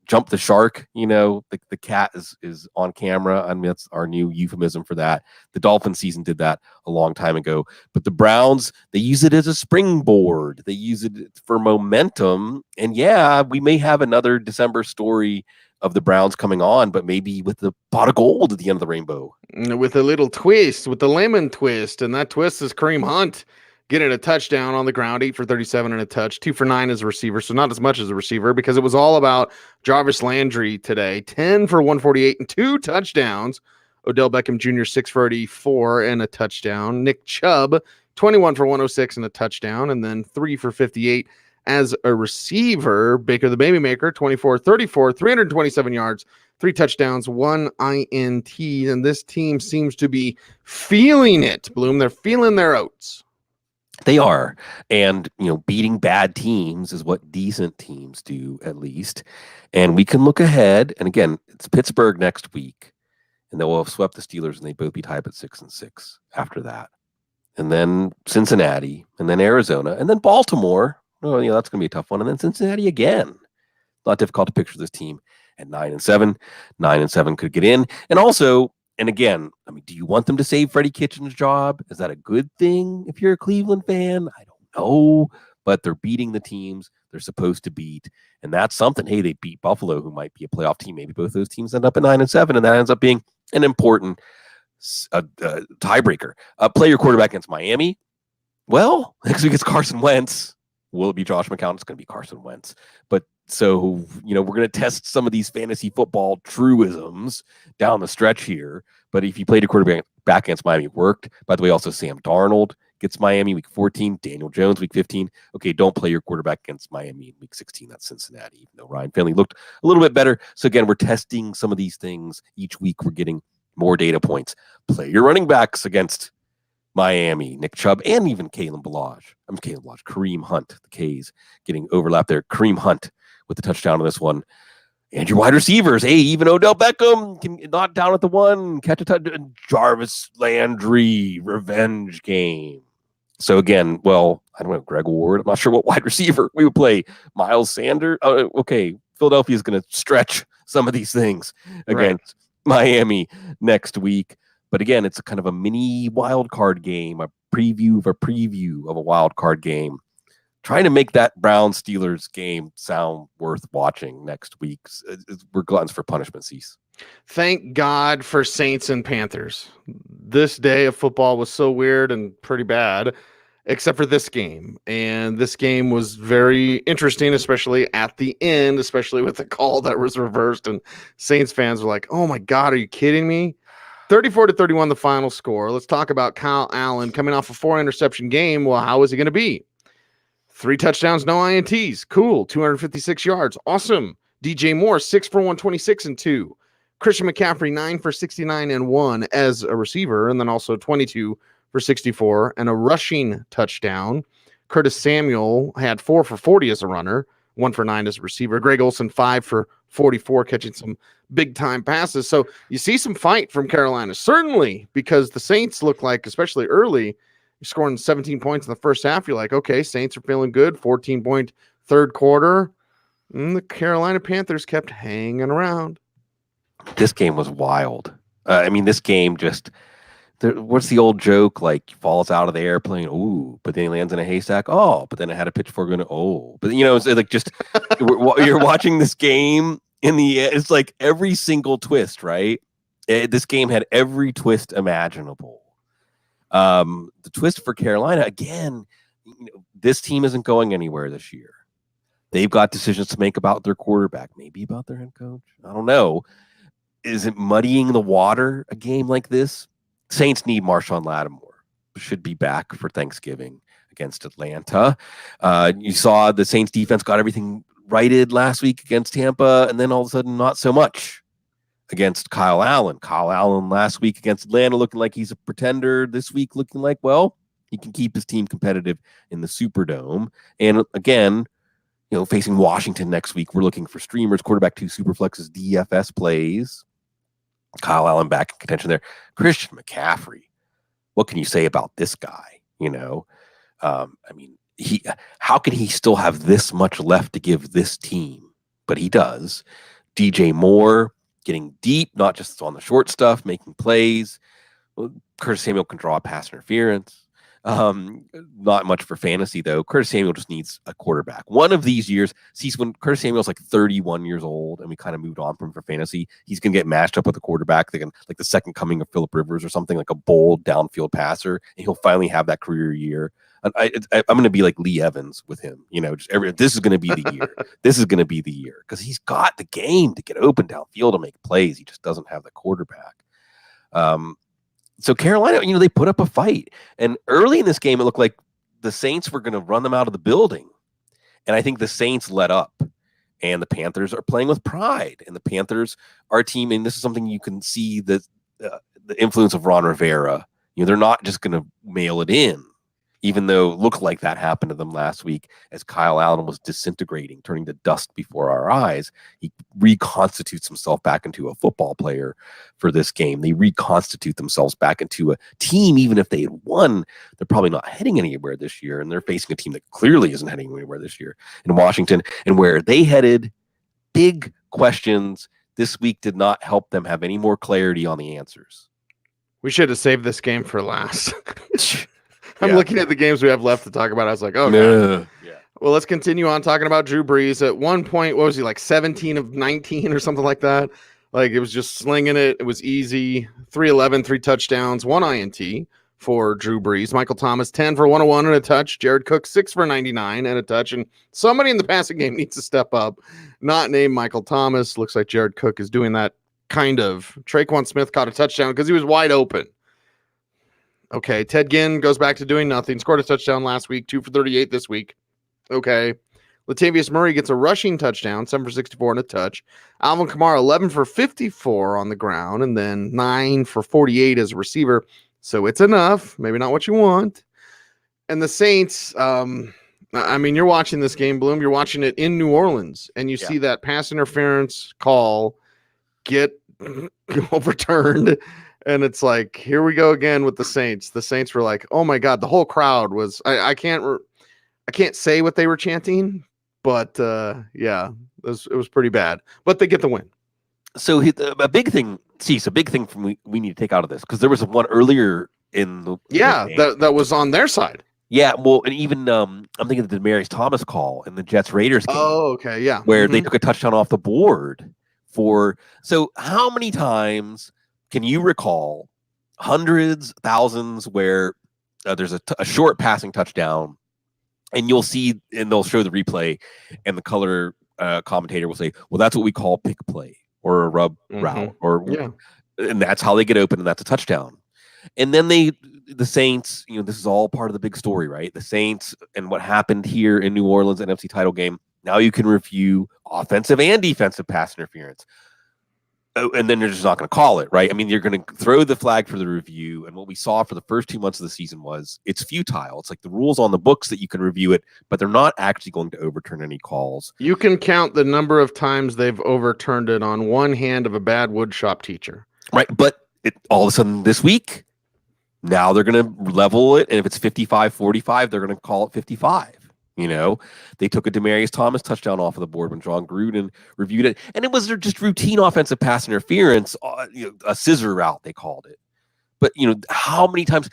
jump the shark, the cat is on camera. I mean, that's our new euphemism for that. The Dolphin season did that a long time ago, but the Browns, they use it as a springboard. They use it for momentum. And yeah, we may have another December story of the Browns coming on, but maybe with the pot of gold at the end of the rainbow. With a little twist, with the lemon twist. And that twist is Kareem Hunt getting a touchdown on the ground, 8 for 37 and a touch, 2 for 9 as a receiver. So not as much as a receiver because it was all about Jarvis Landry today. 10 for 148 and 2 touchdowns. Odell Beckham Jr., 6 for 84 and a touchdown. Nick Chubb, 21 for 106 and a touchdown. And then 3 for 58 as a receiver. Baker the Babymaker, 24-34, 327 yards, 3 touchdowns, 1 INT. And this team seems to be feeling it, Bloom. They're feeling their oats. They are. And, beating bad teams is what decent teams do, at least. And we can look ahead. And again, it's Pittsburgh next week. And they will have swept the Steelers, and they both be tied at 6-6 after that. And then Cincinnati, and then Arizona, and then Baltimore. Oh, that's going to be a tough one. And then Cincinnati again. Not difficult to picture this team at 9-7. 9-7 could get in. And also, and again, I mean, do you want them to save Freddie Kitchens' job? Is that a good thing if you're a Cleveland fan? I don't know. But they're beating the teams they're supposed to beat. And that's something. Hey, they beat Buffalo, who might be a playoff team. Maybe both those teams end up at 9-7, and that ends up being an important tiebreaker. Play your quarterback against Miami. Well, next week it's Carson Wentz. Will it be Josh McCown? It's going to be Carson Wentz. But so, we're going to test some of these fantasy football truisms down the stretch here. But if you played a quarterback back against Miami, it worked. By the way, also Sam Darnold gets Miami week 14, Daniel Jones week 15. Okay, don't play your quarterback against Miami in week 16. That's Cincinnati, even though Ryan Finley looked a little bit better. So again, we're testing some of these things. Each week we're getting more data points. Play your running backs against Miami, Nick Chubb, and even Kareem Hunt. The K's getting overlapped there. Kareem Hunt with the touchdown on this one. And your wide receivers, hey, even Odell Beckham can knock down at the one, catch a touchdown. Jarvis Landry, revenge game. So again, well, I don't know, Greg Ward. I'm not sure what wide receiver we would play. Miles Sanders. Okay, Philadelphia is going to stretch some of these things against Miami next week. But again, it's kind of a mini wild card game, a preview of a wild card game. Trying to make that Browns-Steelers game sound worth watching next week. We're gluttons for punishment, Cease. Thank God for Saints and Panthers. This day of football was so weird and pretty bad, except for this game. And this game was very interesting, especially at the end, especially with the call that was reversed. And Saints fans were like, oh my God, are you kidding me? 34-31, the final score. Let's talk about Kyle Allen coming off a 4-interception game. Well, how is he going to be? 3 touchdowns, no INTs. Cool. 256 yards. Awesome. DJ Moore, 6 for 126 and 2. Christian McCaffrey, 9 for 69 and 1 as a receiver, and then also 22 for 64 and a rushing touchdown. Curtis Samuel had 4 for 40 as a runner, 1 for 9 as a receiver. Greg Olsen, 5 for 44, catching some big-time passes. So you see some fight from Carolina, certainly, because the Saints look like, especially early, you're scoring 17 points in the first half. You're like, okay, Saints are feeling good. 14-point third quarter. And the Carolina Panthers kept hanging around. This game was wild. This game just, what's the old joke? Like, falls out of the airplane, ooh, but then he lands in a haystack, oh, but then it had a pitchfork going, oh. But, it's like just, you're watching this game in the, it's like every single twist, right? This game had every twist imaginable. The twist for Carolina, again, this team isn't going anywhere this year. They've got decisions to make about their quarterback, maybe about their head coach. I don't know. Is it muddying the water, a game like this? Saints need Marshawn Lattimore. Should be back for Thanksgiving against Atlanta. You saw the Saints defense got everything righted last week against Tampa, and then all of a sudden not so much against Kyle Allen. Kyle Allen last week against Atlanta looking like he's a pretender. This week looking like, well, he can keep his team competitive in the Superdome. And again, facing Washington next week, we're looking for streamers, quarterback 2 superflexes, DFS plays. Kyle Allen back in contention there. Christian McCaffrey. What can you say about this guy? How can he still have this much left to give this team? But he does. DJ Moore getting deep, not just on the short stuff, making plays. Curtis Samuel can draw a pass interference. Not much for fantasy, though. Curtis Samuel just needs a quarterback. One of these years, when Curtis Samuel's like 31 years old and we kind of moved on from him for fantasy, he's going to get matched up with a quarterback like the second coming of Phillip Rivers or something, like a bold downfield passer, and he'll finally have that career year. I'm going to be like Lee Evans with him. This is going to be the year. This is going to be the year because he's got the game to get open downfield and make plays. He just doesn't have the quarterback. So Carolina, they put up a fight. And early in this game, it looked like the Saints were going to run them out of the building. And I think the Saints let up. And the Panthers are playing with pride. And the Panthers are a team, and this is something you can see the influence of Ron Rivera. They're not just going to mail it in, even though it looked like that happened to them last week as Kyle Allen was disintegrating, turning to dust before our eyes. He reconstitutes himself back into a football player for this game. They reconstitute themselves back into a team. Even if they had won, they're probably not heading anywhere this year, and they're facing a team that clearly isn't heading anywhere this year in Washington. And where they headed, big questions this week did not help them have any more clarity on the answers. We should have saved this game for last. I'm looking at the games we have left to talk about. I was like, oh, God. Yeah. Well, let's continue on talking about Drew Brees. At one point, what was he, like 17 of 19 or something like that? Like, it was just slinging it. It was easy. 311, 3 touchdowns, 1 INT for Drew Brees. Michael Thomas, 10 for 101 and a touch. Jared Cook, 6 for 99 and a touch. And somebody in the passing game needs to step up. Not named Michael Thomas. Looks like Jared Cook is doing that kind of. Traquan Smith caught a touchdown because he was wide open. Okay, Ted Ginn goes back to doing nothing. Scored a touchdown last week, 2 for 38 this week. Okay. Latavius Murray gets a rushing touchdown, 7 for 64 and a touch. Alvin Kamara, 11 for 54 on the ground, and then 9 for 48 as a receiver. So it's enough. Maybe not what you want. And the Saints, you're watching this game, Bloom. You're watching it in New Orleans, and you see that pass interference call get overturned. And it's like, here we go again with the Saints. The Saints were like, oh my God, the whole crowd was, I can't say what they were chanting, but it was pretty bad. But they get the win. So a big thing, Cease, a big thing from we need to take out of this, because there was one earlier in the game. that was on their side. Yeah, well, and even I'm thinking of the Demaryius Thomas call in the Jets Raiders game. Oh, okay, yeah, where they took a touchdown off the board for. So how many times can you recall, hundreds, thousands, where there's a short passing touchdown, and you'll see, and they'll show the replay, and the color commentator will say, well, that's what we call pick play or a rub route, or and that's how they get open, and that's a touchdown. And then the Saints, this is all part of the big story, right? The Saints and what happened here in New Orleans NFC title game. Now you can review offensive and defensive pass interference. Oh, and then you're just not going to call it, right? I mean, you're going to throw the flag for the review. And what we saw for the first 2 months of the season was it's futile. It's like the rules on the books that you can review it, but they're not actually going to overturn any calls. You can count the number of times they've overturned it on one hand of a bad woodshop teacher. Right. But all of a sudden this week, now they're going to level it. And if it's 55-45, they're going to call it 55. They took a Demaryius Thomas touchdown off of the board when John Gruden reviewed it, and it was just routine offensive pass interference, a scissor route they called it. But how many times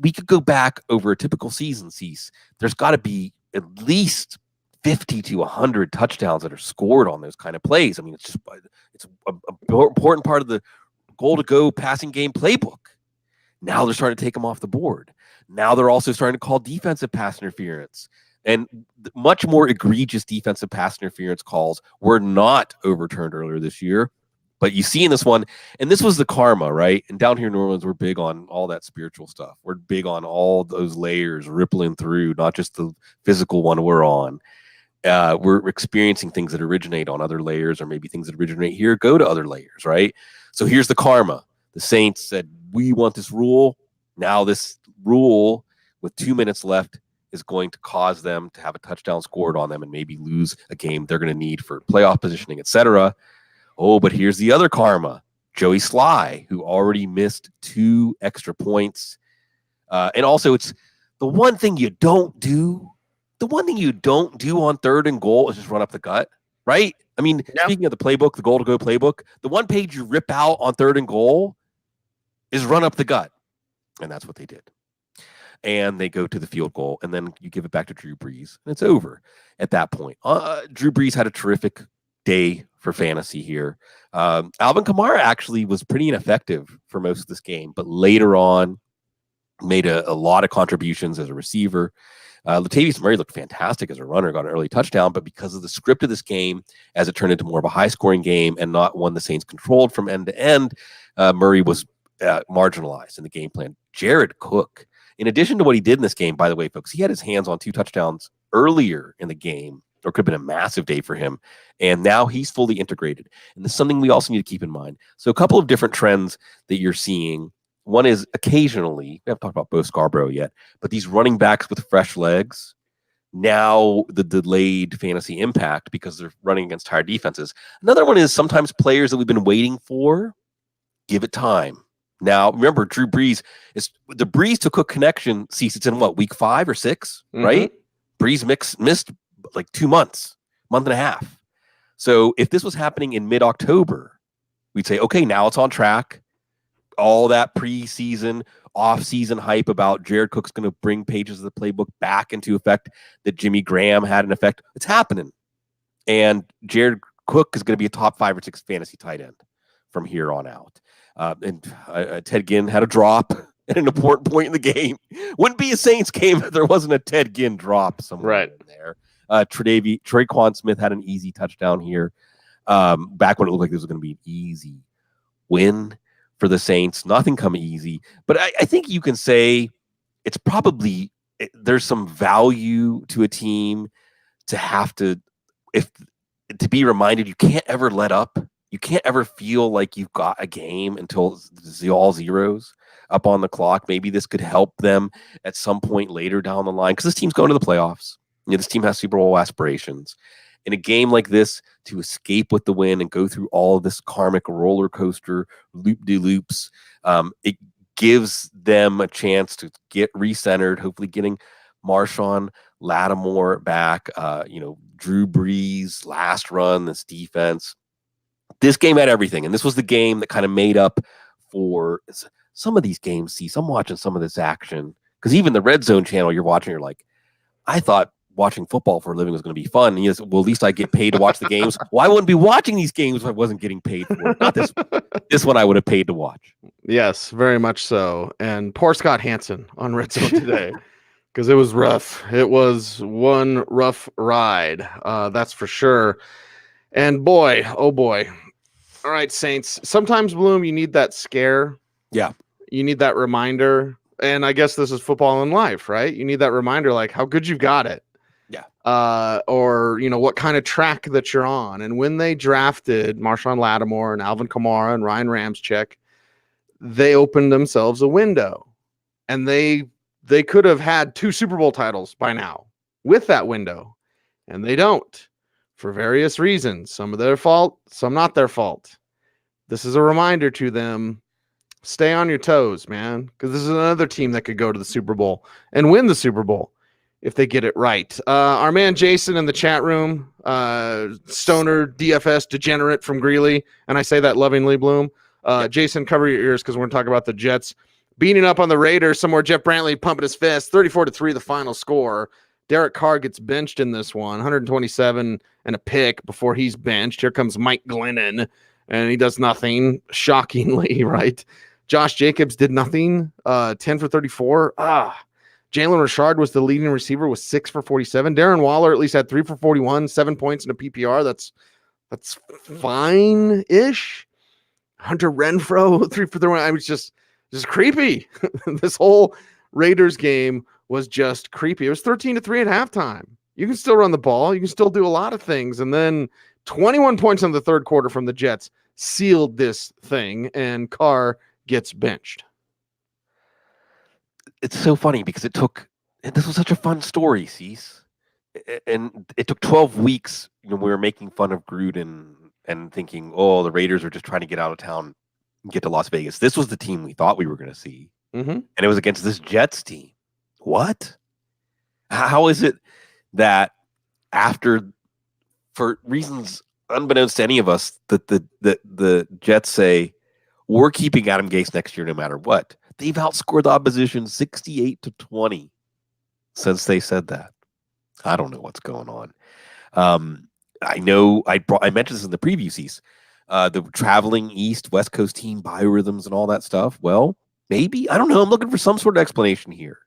we could go back over a typical season? Cease. There's got to be at least 50 to 100 touchdowns that are scored on those kind of plays. I mean, it's an important part of the goal to go passing game playbook. Now they're starting to take them off the board. Now they're also starting to call defensive pass interference. And much more egregious defensive pass interference calls were not overturned earlier this year. But you see in this one, and this was the karma, right? And down here in New Orleans, we're big on all that spiritual stuff. We're big on all those layers rippling through, not just the physical one we're on. We're experiencing things that originate on other layers, or maybe things that originate here go to other layers, right? So here's the karma. The Saints said, we want this rule. Now this rule, with 2 minutes left, is going to cause them to have a touchdown scored on them and maybe lose a game they're going to need for playoff positioning, etc. Oh, but here's the other karma. Joey Sly, who already missed 2 extra points. And also, it's the one thing you don't do. The one thing you don't do on 3rd and goal is just run up the gut, right? I mean, Speaking of the playbook, the goal to go playbook, the one page you rip out on 3rd and goal is run up the gut. And that's what they did. And they go to the field goal, and then you give it back to Drew Brees, and it's over at that point. Drew Brees had a terrific day for fantasy here. Alvin Kamara actually was pretty ineffective for most of this game, but later on made a lot of contributions as a receiver. Latavius Murray looked fantastic as a runner, got an early touchdown, but because of the script of this game, as it turned into more of a high-scoring game and not one the Saints controlled from end to end, Murray was marginalized in the game plan. Jared Cook, in addition to what he did in this game, by the way, folks, he had his hands on 2 touchdowns earlier in the game, or could have been a massive day for him. And now he's fully integrated. And this is something we also need to keep in mind. So a couple of different trends that you're seeing. One is occasionally, we haven't talked about Bo Scarborough yet, but these running backs with fresh legs, now the delayed fantasy impact because they're running against tired defenses. Another one is sometimes players that we've been waiting for, give it time. Now, remember, Drew Brees, the Brees to Cook connection, it's in what, week 5 or 6, right? Brees missed like 2 months, month and a half. So if this was happening in mid-October, we'd say, okay, now it's on track. All that preseason, off-season hype about Jared Cook's going to bring pages of the playbook back into effect that Jimmy Graham had an effect. It's happening. And Jared Cook is going to be a top 5 or 6 fantasy tight end from here on out. And Ted Ginn had a drop at an important point in the game. Wouldn't be a Saints game if there wasn't a Ted Ginn drop somewhere in there. Traquan Smith had an easy touchdown here. Back when it looked like this was going to be an easy win for the Saints. Nothing come easy. But I think you can say it's probably there's some value to a team to have to be reminded you can't ever let up. You can't ever feel like you've got a game until it's all zeros up on the clock. Maybe this could help them at some point later down the line because this team's going to the playoffs. This team has Super Bowl aspirations. In a game like this, to escape with the win and go through all of this karmic roller coaster loop-de-loops, it gives them a chance to get recentered, hopefully getting Marshawn Lattimore back, Drew Brees' last run, this defense. This game had everything, and this was the game that kind of made up for some of these games. See, I'm watching some of this action because even the Red Zone channel you're watching, you're like, I thought watching football for a living was going to be fun. And yes, well, at least I get paid to watch the games. Well, I wouldn't be watching these games if I wasn't getting paid for it. Not this. This one I would have paid to watch. Yes, very much so. And poor Scott Hansen on Red Zone today because it was rough. It was one rough ride. That's for sure. And boy, oh boy. All right, Saints. Sometimes, Bloom, you need that scare. Yeah. You need that reminder. And I guess this is football in life, right? You need that reminder, like how good you've got it. Yeah. Or, what kind of track that you're on. And when they drafted Marshawn Lattimore and Alvin Kamara and Ryan Ramczyk, they opened themselves a window. And they could have had 2 Super Bowl titles by now with that window. And they don't. For various reasons, some of their fault, some not their fault. This is a reminder to them, stay on your toes, man, because this is another team that could go to the Super Bowl and win the Super Bowl if they get it right. Our man Jason in the chat room, stoner DFS degenerate from Greeley, and I say that lovingly, Bloom. Jason, cover your ears because we're going to talk about the Jets beating up on the Raiders. Somewhere Jeff Brantley pumping his fist, 34-3 the final score. Derek Carr gets benched in this one, 127 and a pick before he's benched. Here comes Mike Glennon, and he does nothing, shockingly, right? Josh Jacobs did nothing, 10 for 34. Jalen Richard was the leading receiver with 6 for 47. Darren Waller at least had 3 for 41, 7 points in a PPR. That's fine-ish. Hunter Renfrow, 3 for 31. I was just creepy. This whole Raiders game was just creepy. It was 13-3 at halftime. You can still run the ball. You can still do a lot of things. And then 21 points in the third quarter from the Jets sealed this thing, and Carr gets benched. It's so funny because this was such a fun story, Cease. And it took 12 weeks. We were making fun of Gruden and thinking, oh, the Raiders are just trying to get out of town and get to Las Vegas. This was the team we thought we were going to see. Mm-hmm. And it was against this Jets team. What? How is it that for reasons unbeknownst to any of us, that the Jets say, we're keeping Adam Gase next year no matter what? They've outscored the opposition 68-20 since they said that. I don't know what's going on. I know I mentioned this in the preview season. The traveling East West Coast team biorhythms and all that stuff. Well, maybe. I don't know. I'm looking for some sort of explanation here.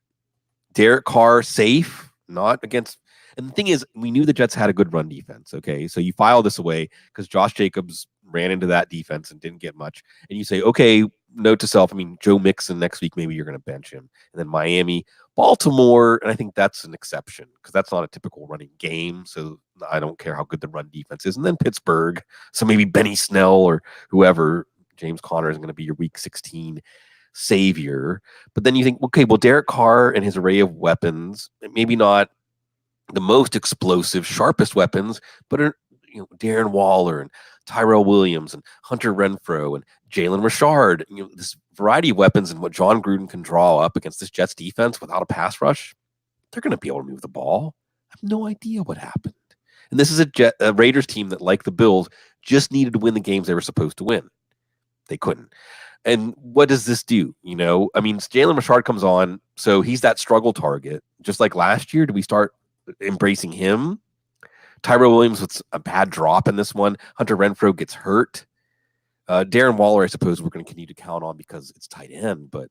Derek Carr safe, not against. And the thing is, we knew the Jets had a good run defense. Okay, so you file this away because Josh Jacobs ran into that defense and didn't get much. And you say, okay, note to self. I mean, Joe Mixon next week, maybe you're going to bench him. And then Miami, Baltimore, and I think that's an exception because that's not a typical running game. So I don't care how good the run defense is. And then Pittsburgh, so maybe Benny Snell or whoever, James Conner is going to be your Week 16 savior. But then you think, okay, well, Derek Carr and his array of weapons, maybe not the most explosive, sharpest weapons, but Darren Waller and Tyrell Williams and Hunter Renfrow and Jalen Richard, this variety of weapons and what John Gruden can draw up against this Jets defense without a pass rush, they're going to be able to move the ball. I have no idea what happened. And this is a Raiders team that, like the Bills, just needed to win the games they were supposed to win. They couldn't. And what does this do? I mean, Jalen Richard comes on, so he's that struggle target. Just like last year, do we start embracing him? Tyrell Williams with a bad drop in this one. Hunter Renfrow gets hurt. Darren Waller, I suppose we're going to continue to count on because it's tight end. But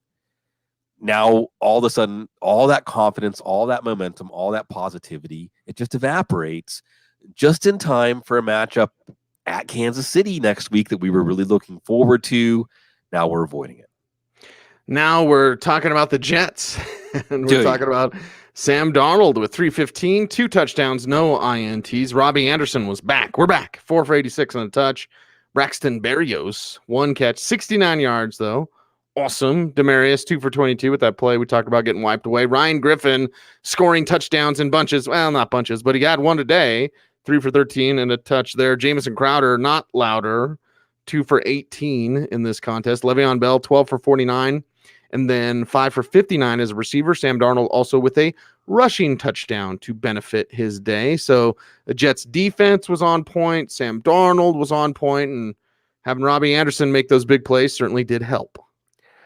now, all of a sudden, all that confidence, all that momentum, all that positivity, it just evaporates just in time for a matchup at Kansas City next week that we were really looking forward to. Now we're avoiding it. Now we're talking about the Jets. And we're talking about Sam Darnold with 315, 2 touchdowns, no INTs. Robbie Anderson was back. We're back. 4 for 86 on a touch. Braxton Berrios, 1 catch, 69 yards, though. Awesome. Demarius, 2 for 22 with that play we talked about getting wiped away. Ryan Griffin scoring touchdowns in bunches. Well, not bunches, but he had one today. 3 for 13 and a touch there. Jamison Crowder, not louder. 2 for 18 in this contest. Le'Veon Bell, 12 for 49. And then 5 for 59 as a receiver. Sam Darnold also with a rushing touchdown to benefit his day. So the Jets defense was on point. Sam Darnold was on point. And having Robbie Anderson make those big plays certainly did help.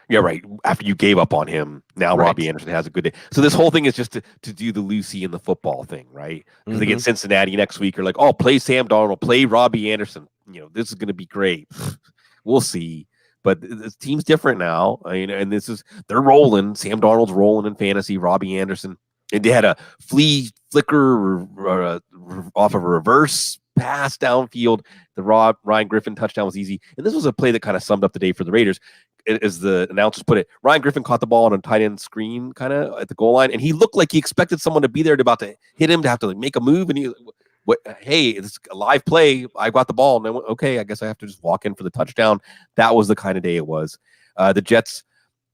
Yeah, right. After you gave up on him, now Right. Robbie Anderson has a good day. So this whole thing is just to do the Lucy and the football thing, right? Because they get Cincinnati next week. You're like, oh, play Sam Darnold, play Robbie Anderson. This is going to be great. We'll see. But the team's different now. And they're rolling. Sam Darnold's rolling in fantasy. Robbie Anderson. And they had a flea flicker off of a reverse pass downfield. The Ryan Griffin touchdown was easy. And this was a play that kind of summed up the day for the Raiders. As the announcers put it, Ryan Griffin caught the ball on a tight end screen kind of at the goal line, and he looked like he expected someone to be there about to hit him, to have to make a move. And he, hey, it's a live play. I got the ball, and I went, okay, I guess I have to just walk in for the touchdown. That was the kind of day it was. The Jets,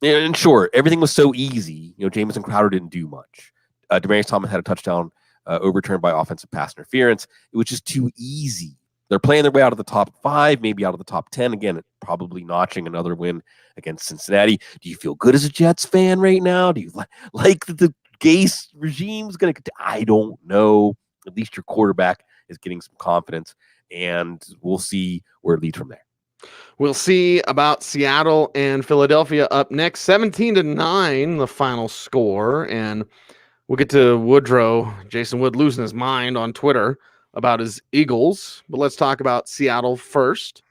and sure, everything was so easy. Jamison Crowder didn't do much. Demaryius Thomas had a touchdown overturned by offensive pass interference. It was just too easy. They're playing their way out of the top 5, maybe out of the top 10. Again, probably notching another win against Cincinnati. Do you feel good as a Jets fan right now? Do you like the Gase regime's going to? I don't know. At least your quarterback is getting some confidence, and we'll see where it leads from there. We'll see about Seattle and Philadelphia up next. 17-9, the final score, and we'll get to Woodrow, Jason Wood, losing his mind on Twitter about his Eagles, but let's talk about Seattle first.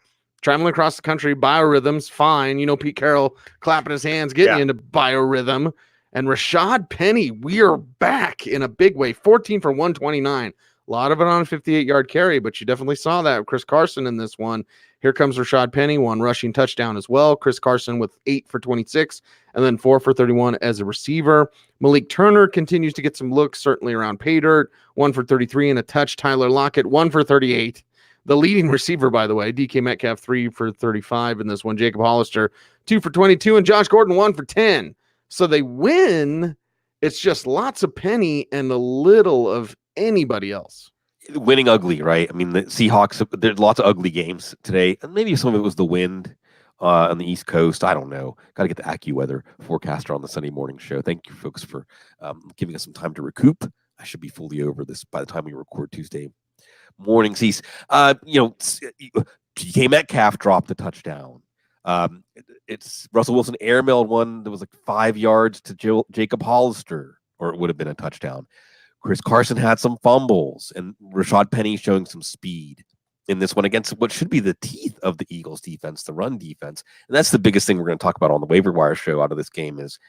Traveling across the country, biorhythms, fine. Pete Carroll clapping his hands, getting into biorhythm. And Rashad Penny, we are back in a big way. 14 for 129. A lot of it on a 58-yard carry, but you definitely saw that with Chris Carson in this one. Here comes Rashad Penny, one rushing touchdown as well. Chris Carson with 8 for 26, and then 4 for 31 as a receiver. Malik Turner continues to get some looks, certainly around pay dirt. 1 for 33 and a touch. Tyler Lockett, 1 for 38. The leading receiver, by the way, DK Metcalf, 3 for 35 in this one. Jacob Hollister, 2 for 22, and Josh Gordon, 1 for 10. So they win. It's just lots of Penny and a little of anybody else. Winning ugly, right? I mean, the Seahawks, there's lots of ugly games today. And maybe some of it was the wind on the East Coast. I don't know. Got to get the AccuWeather forecaster on the Sunday morning show. Thank you, folks, for giving us some time to recoup. I should be fully over this by the time we record Tuesday morning. Cease. DK Metcalf dropped the touchdown. It's Russell Wilson airmailed one that was like 5 yards to Jacob Hollister, or it would have been a touchdown. Chris Carson had some fumbles, and Rashad Penny showing some speed in this one against what should be the teeth of the Eagles defense, the run defense. And that's the biggest thing we're going to talk about on the waiver wire show out of this game is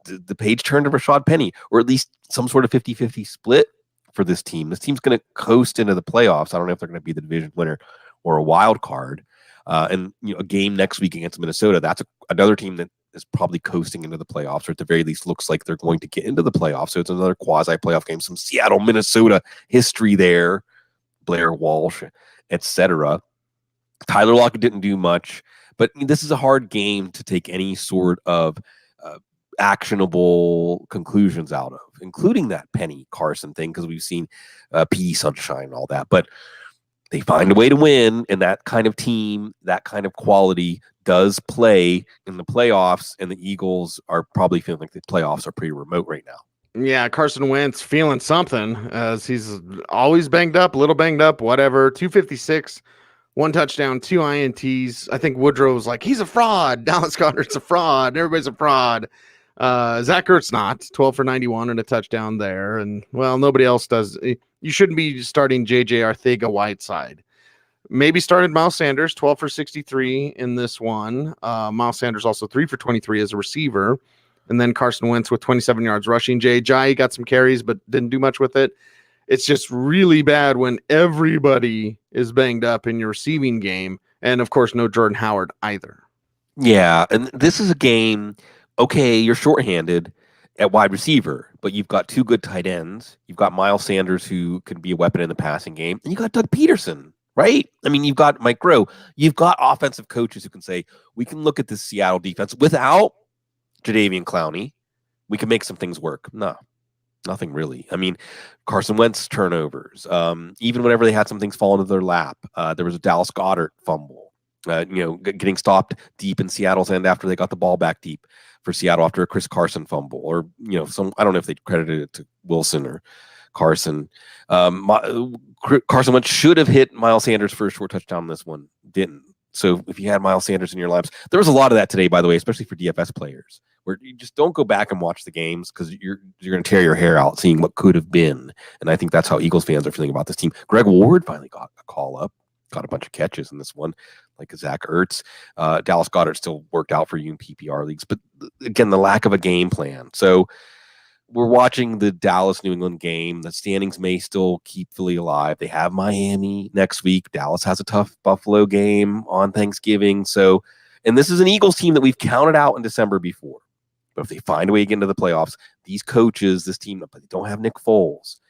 the page turn to Rashad Penny, or at least some sort of 50-50 split for this team. This team's going to coast into the playoffs. I don't know if they're going to be the division winner or a wild card. And a game next week against Minnesota, that's another team that is probably coasting into the playoffs, or at the very least looks like they're going to get into the playoffs. So it's another quasi-playoff game, some Seattle, Minnesota history there, Blair Walsh, etc. Tyler Lockett didn't do much, but this is a hard game to take any sort of actionable conclusions out of, including that Penny Carson thing, because we've seen P. Sunshine and all that. But they find a way to win, and that kind of team, that kind of quality does play in the playoffs, and the Eagles are probably feeling like the playoffs are pretty remote right now. Yeah, Carson Wentz feeling something as he's always banged up, a little banged up, whatever. 256, 1 touchdown, 2 INTs. I think Woodrow was like, he's a fraud. Dallas Goedert's a fraud. Everybody's a fraud. Zach Ertz not. 12 for 91 and a touchdown there. And, well, nobody else does. You shouldn't be starting J.J. Arcega-Whiteside. Maybe started Miles Sanders, 12 for 63 in this one. Miles Sanders also 3 for 23 as a receiver. And then Carson Wentz with 27 yards rushing. Jay got some carries, but didn't do much with it. It's just really bad when everybody is banged up in your receiving game. And, of course, no Jordan Howard either. Yeah, and this is a game, okay, you're shorthanded at wide receiver, but you've got 2 good tight ends. You've got Miles Sanders, who can be a weapon in the passing game. And you got Doug Peterson, right? I mean, you've got Mike Groh. You've got offensive coaches who can say, we can look at this Seattle defense without Jadeveon Clowney. We can make some things work. No, nothing really. I mean, Carson Wentz turnovers. Even whenever they had some things fall into their lap, there was a Dallas Goedert fumble. Getting stopped deep in Seattle's end after they got the ball back deep for Seattle after a Chris Carson fumble, or I don't know if they credited it to Wilson or Carson. Carson Wentz should have hit Miles Sanders for a short touchdown. This one didn't. So if you had Miles Sanders in your lineups, there was a lot of that today, by the way, especially for DFS players, where you just don't go back and watch the games because you're going to tear your hair out seeing what could have been. And I think that's how Eagles fans are feeling about this team. Greg Ward finally got a call up, got a bunch of catches in this one, like Zach Ertz. Dallas Goedert still worked out for you in PPR leagues, but again, the lack of a game plan. So we're watching the Dallas-New England game. The standings may still keep Philly alive. They have Miami next week. Dallas has a tough Buffalo game on Thanksgiving. So, and this is an Eagles team that we've counted out in December before. But if they find a way to get into the playoffs, these coaches, this team, but they don't have Nick Foles.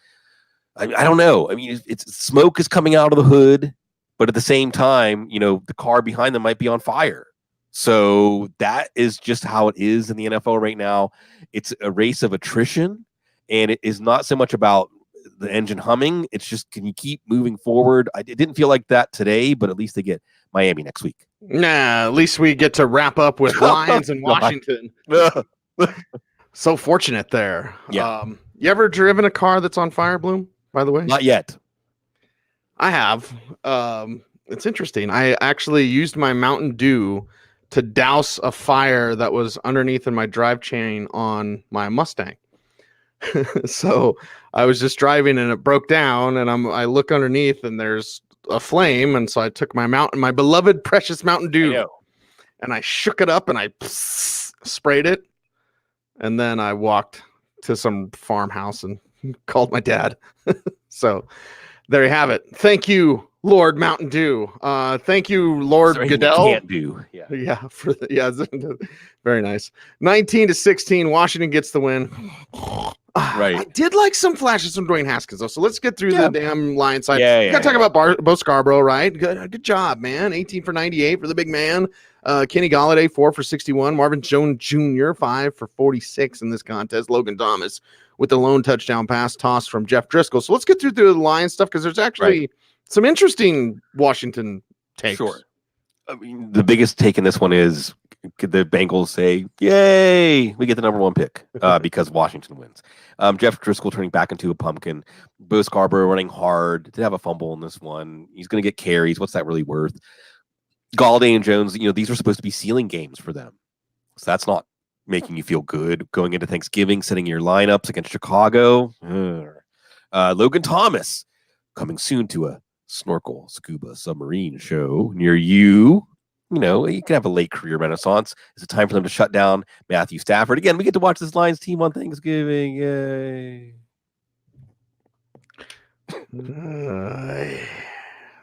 I don't know. I mean, it's smoke is coming out of the hood, but at the same time, the car behind them might be on fire. So that is just how it is in the NFL right now. It's a race of attrition, and it is not so much about the engine humming. It's just, can you keep moving forward? It didn't feel like that today, but at least they get Miami next week. Nah, at least we get to wrap up with Lions and Washington. So fortunate there. Yeah. You ever driven a car that's on fire, Bloom, by the way? Not yet. I have. It's interesting. I actually used my Mountain Dew to douse a fire that was underneath in my drive chain on my Mustang. So I was just driving and it broke down, and I look underneath and there's a flame, and so I took my beloved precious Mountain Dew, and I shook it up and I sprayed it, and then I walked to some farmhouse and called my dad. So there you have it. Thank you, Lord Mountain Dew. Thank you, Lord Goodell. Can't do. Yeah. Very nice. 19-16. Washington gets the win. Right. I did like some flashes from Dwayne Haskins, though. So let's get through the damn Lions side. Yeah. Got to talk about Bo Scarborough, right? Good job, man. 18 for 98 for the big man. Kenny Golladay, 4 for 61. Marvin Jones Jr., 5 for 46 in this contest. Logan Thomas with the lone touchdown pass toss from Jeff Driscoll. So let's get through the Lions stuff, because there's actually some interesting Washington takes. Sure. I mean, the biggest take in this one is, could the Bengals say, yay, we get the number 1 pick because Washington wins. Jeff Driscoll turning back into a pumpkin. Bo Scarborough running hard. Did have a fumble in this one. He's going to get carries. What's that really worth? Galladay and Jones, these were supposed to be ceiling games for them. So that's not making you feel good going into Thanksgiving, setting your lineups against Chicago. Logan Thomas coming soon to a snorkel scuba submarine show near you. You can have a late career renaissance. Is it time for them to shut down Matthew Stafford? Again, we get to watch this Lions team on Thanksgiving. Yay.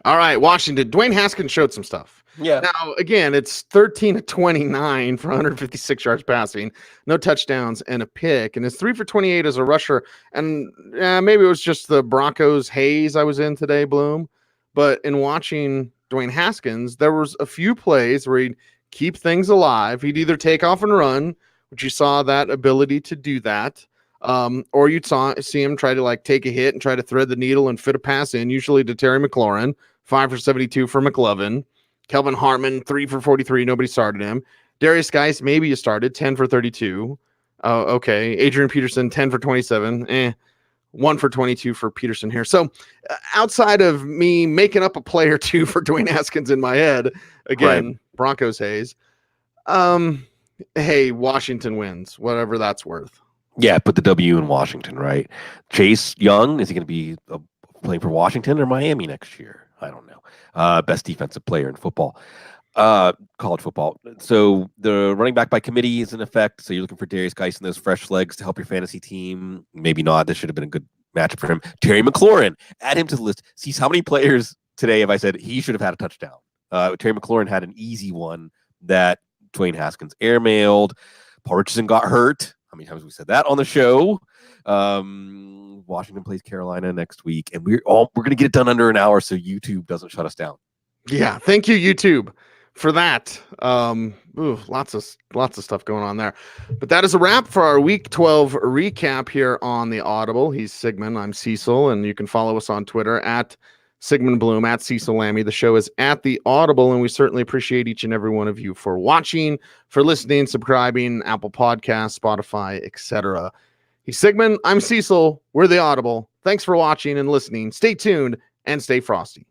All right, Washington. Dwayne Haskins showed some stuff. Yeah. Now, again, it's 13-29 for 156 yards passing, no touchdowns, and a pick. And it's 3 for 28 as a rusher. And maybe it was just the Broncos haze I was in today, Bloom. But in watching Dwayne Haskins, there was a few plays where he'd keep things alive. He'd either take off and run, which you saw that ability to do that, or you'd see him try to take a hit and try to thread the needle and fit a pass in, usually to Terry McLaurin, 5 for 72 for McLovin. Kelvin Hartman, 3 for 43. Nobody started him. Darius Geis, maybe you started, 10 for 32. Okay. Adrian Peterson, 10 for 27. 1 for 22 for Peterson here. So outside of me making up a play or two for Dwayne Haskins in my head, again, Broncos haze. Hey, Washington wins, whatever that's worth. Yeah, put the W in Washington, right? Chase Young, is he going to be playing for Washington or Miami next year? I don't know. Best defensive player in football, college football. So the running back by committee is in effect. So you're looking for Darius Geis and those fresh legs to help your fantasy team. Maybe not. This should have been a good matchup for him. Terry McLaurin, add him to the list. See how many players today have I said he should have had a touchdown? Terry McLaurin had an easy one that Dwayne Haskins airmailed. Paul Richardson got hurt. How many times have we said that on the show? Washington plays Carolina next week, and we're going to get it done under an hour so YouTube doesn't shut us down. Yeah, thank you, YouTube, for that. Lots of stuff going on there. But that is a wrap for our Week 12 recap here on the Audible. He's Sigmund, I'm Cecil, and you can follow us on Twitter at Sigmund Bloom, at Cecil Lammey. The show is at the Audible, and we certainly appreciate each and every one of you for watching, for listening, subscribing, Apple Podcasts, Spotify, etc. He's Sigmund, I'm Cecil, we're the Audible. Thanks for watching and listening. Stay tuned and stay frosty.